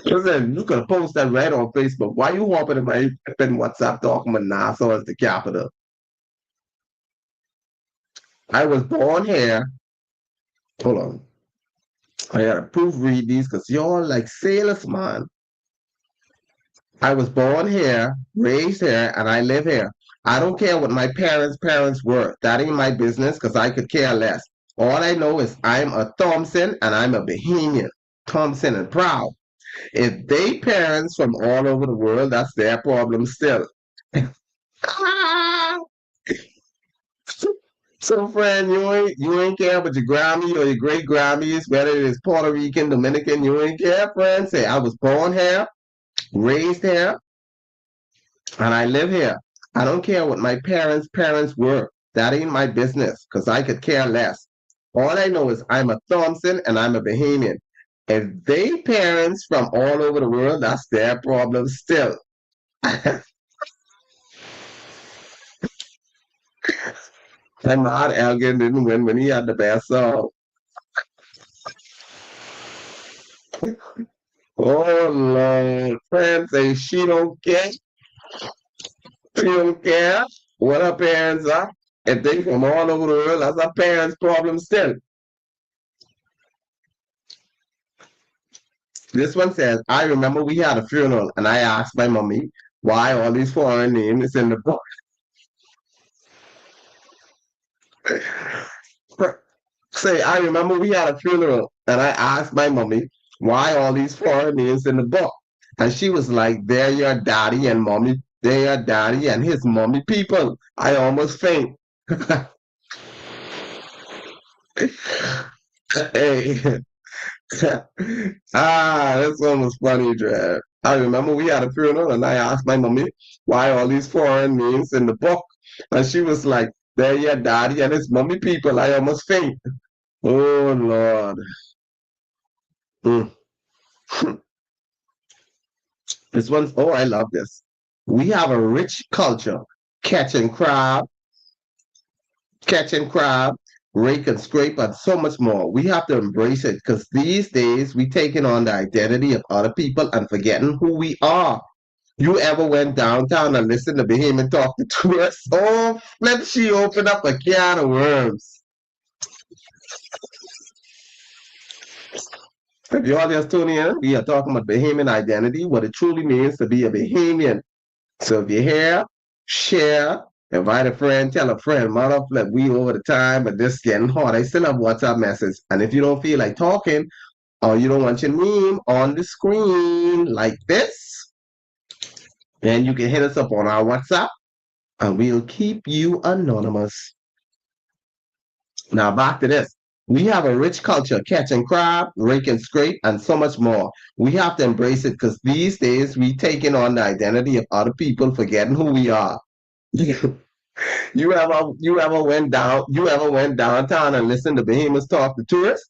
Listen, you could post that right on Facebook. Why you hopping in my WhatsApp talking about Nassau as the capital? I was born here. Hold on. I gotta proofread these because y'all like sailors, man. I was born here, raised here, and I live here. I don't care what my parents were. That ain't my business because I could care less. All I know is I'm a Thompson and I'm a Bahamian. Thompson and proud. If they parents from all over the world, that's their problem still. So, friend, you ain't care about your Grammy or your great Grammys, whether it is Puerto Rican, Dominican, you ain't care, friend. Say, I was born here, raised here, and I live here. I don't care what my parents were. That ain't my business, because I could care less. All I know is I'm a Thompson and I'm a Bahamian. If they parents from all over the world, that's their problem still. And Matt Elgin didn't win when he had the best song. Oh Lord, friends say she don't care. She don't care what her parents are. If they from all over the world, that's her parents' problem still. This one says, I remember we had a funeral and I asked my mommy why all these foreign names in the book. Say, I remember we had a funeral and I asked my mommy why all these foreign names in the book. And she was like, they're your daddy and mommy, they're your daddy and his mommy people. I almost faint. Hey. This one was funny, Dre. I remember we had a funeral and I asked my mommy why all these foreign names in the book. And she was like, they're your daddy and his mommy people. I almost faint. Oh, Lord. Mm. This one's, oh, I love this. We have a rich culture, catching crab, rake and scrape, and so much more. We have to embrace it because these days we taking on the identity of other people and forgetting who we are. You ever went downtown and listened to Bahamian talk to tourists? Oh, flip, she opened up a can of worms. If y'all just tuning in, we are talking about Bahamian identity, what it truly means to be a Bahamian. So if you're here, share. Invite a friend, tell a friend, mother flip, we over the time, but this getting hard. I still have WhatsApp message. And if you don't feel like talking or you don't want your name on the screen like this, then you can hit us up on our WhatsApp and we'll keep you anonymous. Now back to this. We have a rich culture, catching crab, rake and scrape, and so much more. We have to embrace it because these days we taking on the identity of other people, forgetting who we are. You ever went downtown and listened to Bahamas talk to tourists?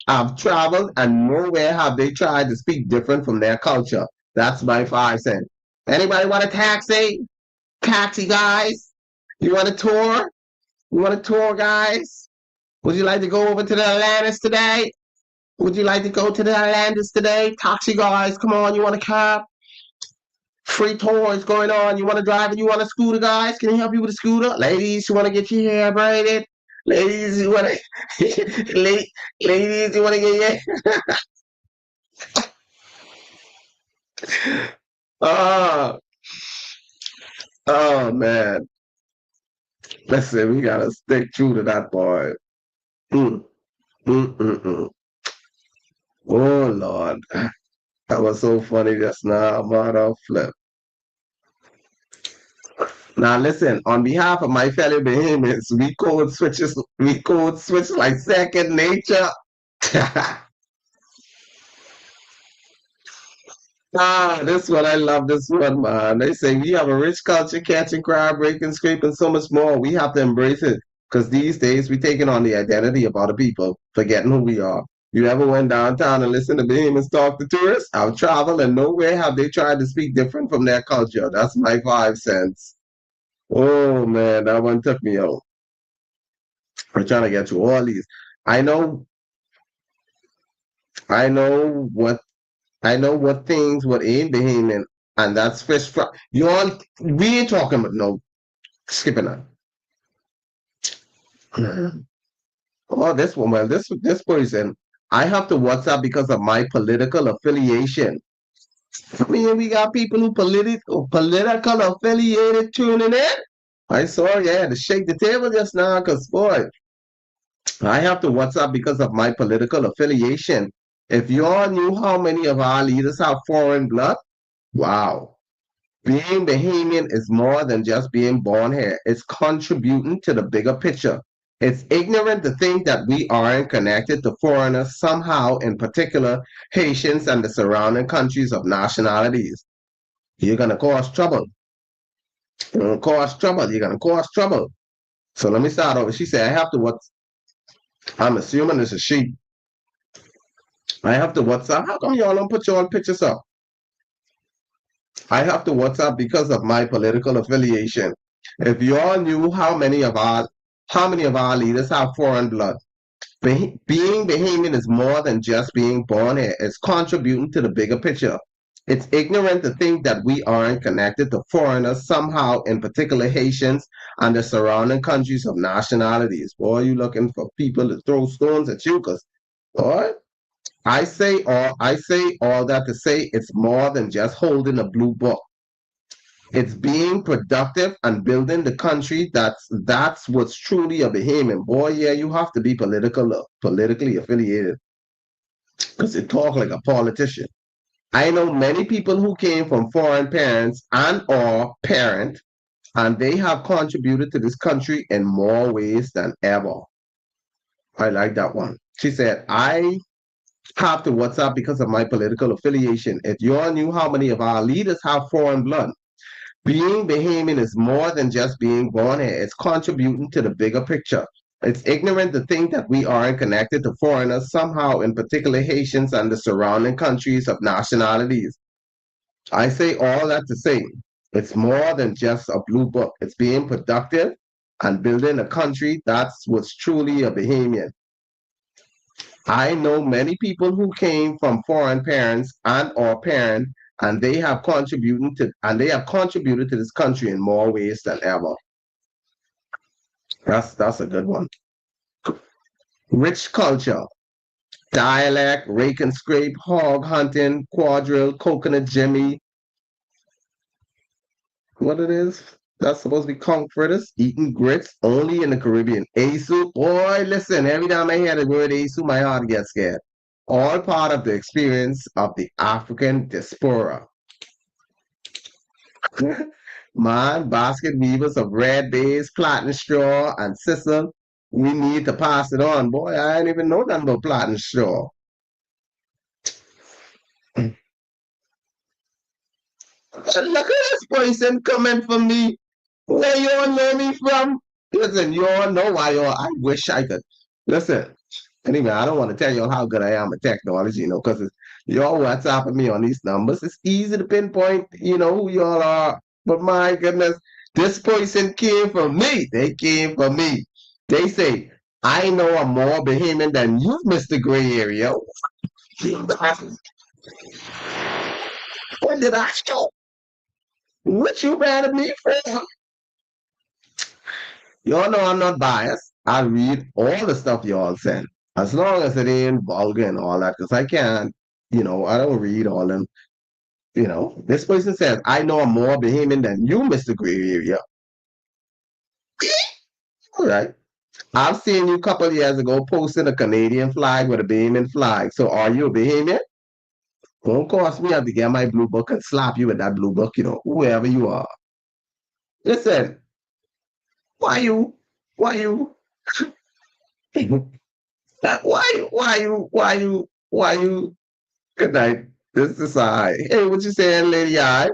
I've traveled and nowhere have they tried to speak different from their culture. That's my 5 cents. Anybody want a taxi? Taxi guys? You want a tour? You want a tour, guys? Would you like to go over to the Atlantis today? Would you like to go to the Atlantis today? Taxi guys, come on, you want a cab? Free tours going on. You want to drive and you want a scooter, guys? Can he help you with a scooter? Ladies, you want to get your hair braided? Ladies, you want to ladies, you want to get your oh, oh man. Listen, we gotta stick true to that boy. Mm, mm. Oh Lord. That was so funny just now, mother flip. Now listen, on behalf of my fellow Bahamians, we code switch like second nature. This one, I love this one, man. They say we have a rich culture, catching crab, breaking, scraping, so much more. We have to embrace it because these days we're taking on the identity of other people, forgetting who we are. You ever went downtown and listened to Bahamians talk to tourists? I've traveled and nowhere have they tried to speak different from their culture. That's my 5 cents. Oh man, that one took me out. We're trying to get through all these. I know, I know what I know what things what ain't Bahamian, and that's fish fry. You all we ain't talking about no skipping that. Oh, this one, well, this person, I have to WhatsApp because of my political affiliation. I mean, we got people who political affiliated tuning in. I saw, yeah, to shake the table just now, because boy, I have to WhatsApp because of my political affiliation. If you all knew how many of our leaders have foreign blood, wow. Being Bahamian is more than just being born here. It's contributing to the bigger picture. It's ignorant to think that we aren't connected to foreigners somehow, in particular Haitians and the surrounding countries of nationalities. You're gonna cause trouble. You're gonna cause trouble. You're gonna cause trouble. So let me start over. She said, I have to what I'm assuming it's a she. I have to WhatsApp. How come y'all don't put your pictures up? I have to WhatsApp because of my political affiliation. If you all knew how many of our leaders have foreign blood, being Bahamian is more than just being born here. It's contributing to the bigger picture. It's ignorant to think that we aren't connected to foreigners somehow, in particular Haitians and the surrounding countries of nationalities. Boy, you looking for people to throw stones at you, cause boy, I say all that to say it's more than just holding a blue book. It's being productive and building the country. That's what's truly a Bahamian. Boy, yeah, you have to be politically affiliated because you talk like a politician. I know many people who came from foreign parents and or parent, and they have contributed to this country in more ways than ever. I like that one. She said, I have to WhatsApp because of my political affiliation. If you all knew how many of our leaders have foreign blood, being Bahamian is more than just being born here. It's contributing to the bigger picture. It's ignorant to think that we aren't connected to foreigners somehow, in particular Haitians and the surrounding countries of nationalities. I say all that to say it's more than just a blue book. It's being productive and building a country. That's what's truly a Bahamian. I know many people who came from foreign parents and or parent, and they have contributed to this country in more ways than ever. That's a good one. Rich culture, dialect, rake and scrape, hog hunting, quadrille, coconut jimmy. What it is? That's supposed to be comforters, eating grits only in the Caribbean. Asu, boy, listen, every time I hear the word Asu, my heart gets scared. All part of the experience of the African diaspora. Man, basket weavers of red baize, platinum straw, and sisal. We need to pass it on. Boy, I ain't even know nothing about platinum straw. Look at this person coming for me. Where you all know me from? Listen, you all know why you all, I wish I could. Listen, anyway, I don't want to tell you all how good I am at technology, because you all WhatsApping me on these numbers. It's easy to pinpoint, who you all are. But my goodness, this person came for me. They came for me. They say, I know I'm more Bahamian than you, Mr. Gray Area. What did I show? What you mad at me for? Y'all know I'm not biased. I read all the stuff y'all send, as long as it ain't vulgar and all that, because I can't, I don't read all them. This person says, I know I'm more Bahamian than you, Mr. Gray Area. All right. I've seen you a couple of years ago posting a Canadian flag with a Bahamian flag. So are you a Bahamian? Don't cost me have to get my blue book and slap you with that blue book, whoever you are. Listen, why you, why you, why you, good night. This is I. Hey, what you saying, lady? I.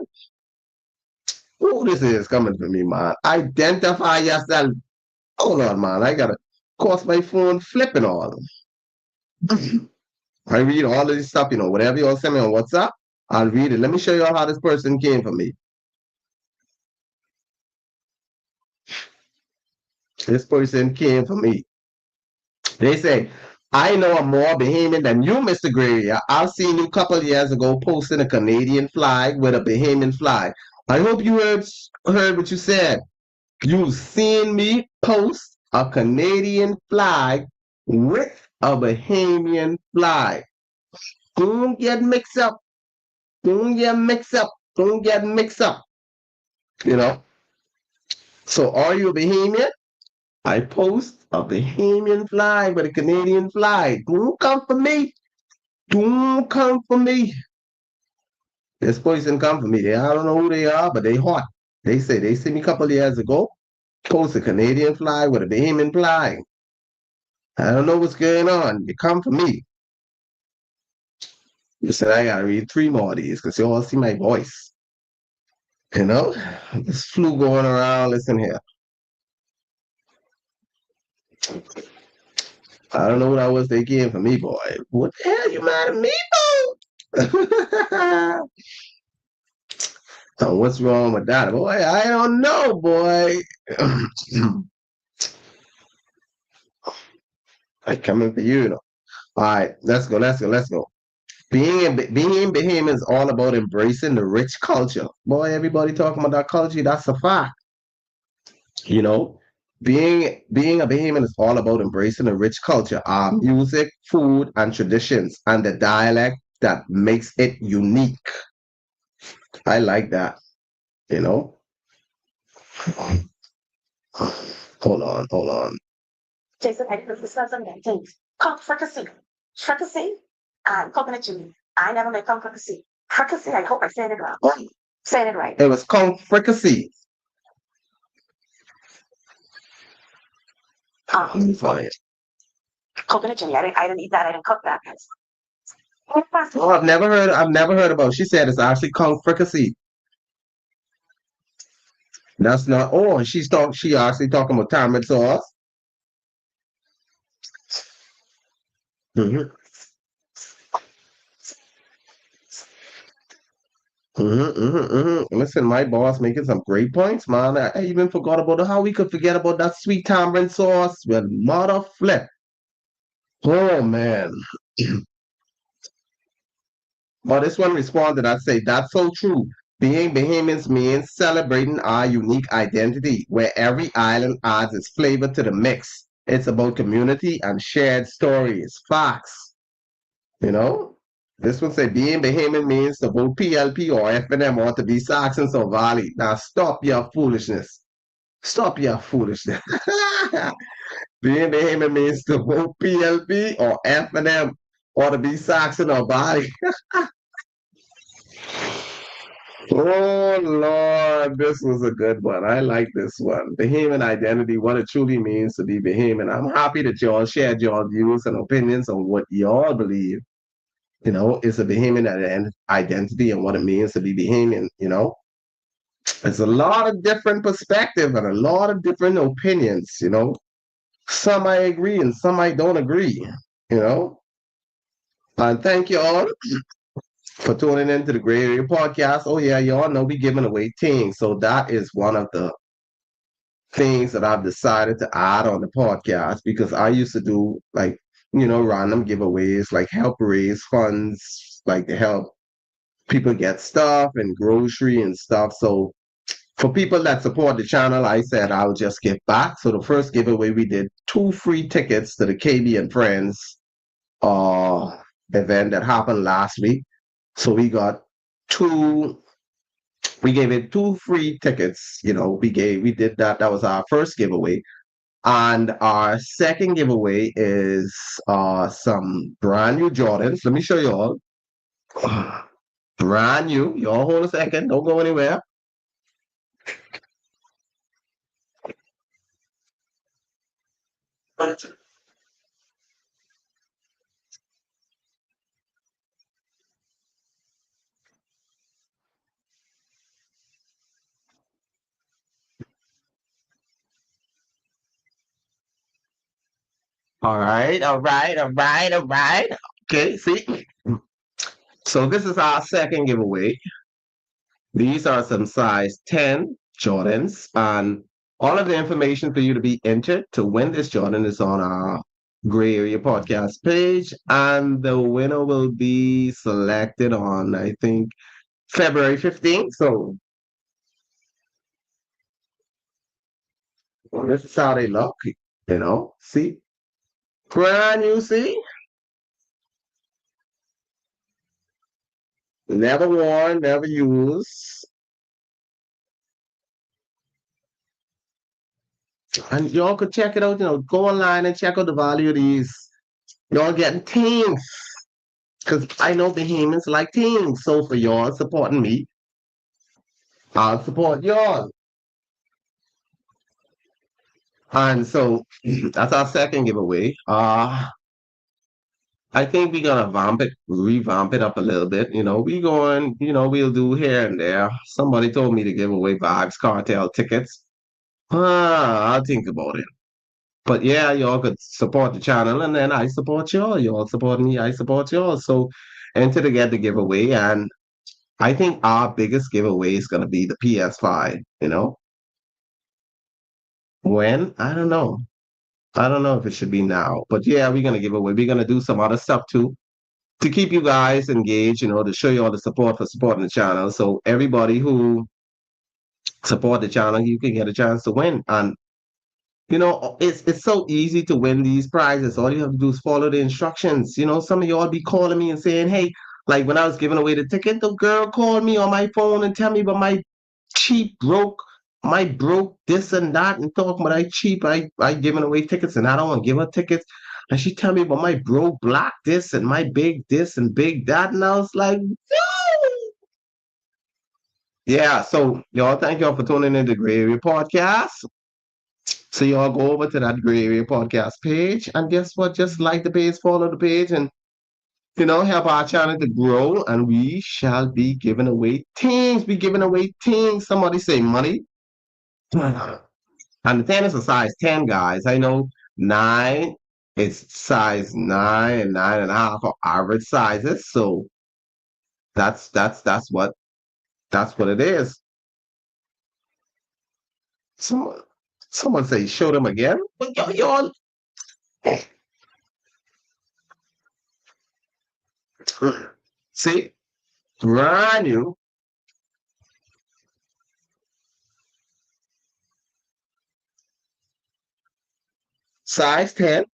Who this is coming for me, man? Identify yourself. Hold on, man. I gotta cost my phone flipping all. I read all of this stuff, whatever you all send me on WhatsApp, I'll read it. Let me show you all how this person came for me. This person came for me. They say, I know I'm more Bahamian than you, Mr. Gray. I've seen you a couple of years ago posting a Canadian flag with a Bahamian flag. I hope you heard what you said. You've seen me post a Canadian flag with a Bahamian flag. Don't get mixed up. Don't get mixed up. Don't get mixed up. You know. So are you a Bahamian? I post a Bahamian flag with a Canadian flag. Don't come for me. Don't come for me. This person come for me. I don't know who they are, but they hot. They say they see me a couple of years ago. Post a Canadian flag with a Bahamian flag. I don't know what's going on. You come for me. You said I gotta read 3 more of these because you all see my voice. This flu going around. Listen here. I don't know what that was they gave for me, boy. What the hell you mad at me, boy? What's wrong with that, boy? I don't know, boy. I coming for you. All right, let's go. Being in Bahamian is all about embracing the rich culture. Boy, everybody talking about that culture, that's a fact. You know, being a Bahamian is all about embracing the rich culture, our music, food, and traditions, and the dialect that makes it unique. I like that. You know. Hold on. Jason, I didn't discuss on that things. Come fricassee. Fricassee and coconut chili. I never made come fricassee. Fricassee, I hope I said it right. Saying it right. It was called fricassee. Let me find it. Coconut chili. I didn't eat that. I didn't cook that. Oh, I've never heard about it. She said it's actually called fricassee. That's not. Oh, she actually talking about tamarind sauce. hmm Listen, my boss making some great points, man. I even forgot about how we could forget about that sweet tamarind sauce with mother flip. Oh man. But this one responded, I say, that's so true. Being Bahamians means celebrating our unique identity, where every island adds its flavor to the mix. It's about community and shared stories. Facts. You know? This one say being Bahamian means to vote PLP or FNM or to be Saxons or Valley. Now stop your foolishness. Stop your foolishness. Being Bahamian means to vote PLP or FNM or to be Saxon or Valley. Oh Lord, this was a good one. I like this one. Bahamian identity, what it truly means to be Bahamian. I'm happy that y'all shared your views and opinions on what y'all believe, is a Bahamian identity and what it means to be Bahamian. There's a lot of different perspective and a lot of different opinions. Some I agree and some I don't you know. And thank you all for tuning into the Gray Area Podcast. Oh yeah, y'all know we giving away things. So that is one of the things that I've decided to add on the podcast because I used to do like, random giveaways, like help raise funds, like to help people get stuff and grocery and stuff. So for people that support the channel, I said I'll just give back. So the first giveaway we did 2 free tickets to the KB and Friends event that happened last week. So we gave it 2 free tickets. We did that. That was our first giveaway. And our second giveaway is some brand new Jordans. Let me show you all. Brand new. Y'all hold a second. Don't go anywhere. All right, all right, all right, all right. Okay, see? So this is our second giveaway. These are some size 10 Jordans, and all of the information for you to be entered to win this Jordan is on our Gray Area Podcast page, and the winner will be selected on, I think, February 15th. So this is how they look. See? Brand new, see? Never worn, never used. And y'all could check it out, go online and check out the value of these. Y'all getting teams. Because I know Bahamians like teams. So for y'all supporting me, I'll support y'all. And so that's our second giveaway. I think we're gonna revamp it up a little bit. We'll do here and there. Somebody told me to give away Vibes Cartel tickets. I'll think about it. But yeah, y'all could support the channel and then I support y'all. Y'all support me, I support y'all. So enter to get the giveaway. And I think our biggest giveaway is gonna be the PS5. When? I don't know. I don't know if it should be now. But yeah, we're gonna give away. We're gonna do some other stuff too to keep you guys engaged, to show you all the support for supporting the channel. So everybody who support the channel, you can get a chance to win. And it's so easy to win these prizes. All you have to do is follow the instructions. Some of y'all be calling me and saying, hey, like when I was giving away the ticket, the girl called me on my phone and tell me about my broke this and that and talking about I giving away tickets and I don't want to give her tickets. And she tell me about my broke black this and my big this and big that. And I was like, no. Yeah, so y'all thank y'all for tuning in to Gray Area Podcast. So y'all go over to that Gray Area Podcast page, and guess what? Just like the page, follow the page, and help our channel to grow. And we shall be giving away things. Be giving away things. Somebody say money. And the 10 is a size 10, guys. I know 9 is size 9 and 9.5 are average sizes. So that's what it is. Someone someone say show them again. But y'all see, brand new, size 10.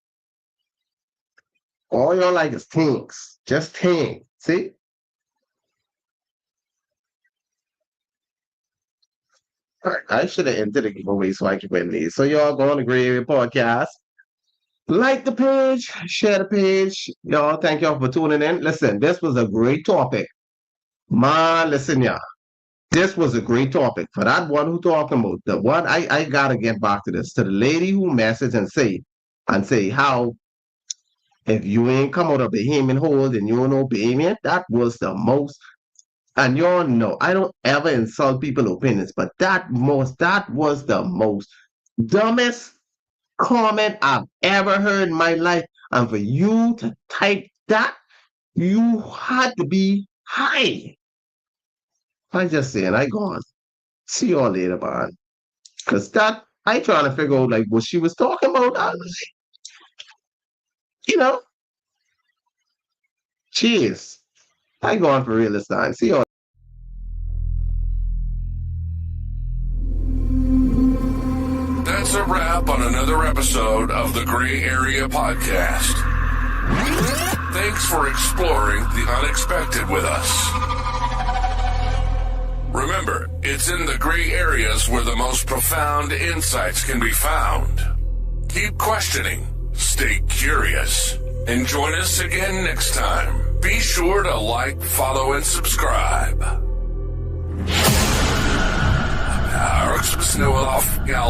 All y'all like is tinks. Just tinks. See? All right, I should have ended the giveaway so I could win these. So y'all go on the Gray Area Podcast. Like the page, share the page. Y'all, thank y'all for tuning in. Listen, this was a great topic. Man, listen, yeah. This was a great topic. For that one who talking about, the one I gotta get back to this. To the lady who messaged and say how if you ain't come out of Bahamian hole, then you don't know Bahamian. That was the most, and y'all know I don't ever insult people's opinions, but that was the most dumbest comment I've ever heard in my life. And for you to type that, you had to be high. I just saying, I gone. See y'all later, man. Cause that I trying to figure out like what she was talking about. I was like, cheers. I gone for real this time. See y'all. That's a wrap on another episode of the Gray Area Podcast. Thanks for exploring the unexpected with us. Remember, it's in the gray areas where the most profound insights can be found. Keep questioning, stay curious, and join us again next time. Be sure to like, follow, and subscribe. Arx besneuwel af, ja,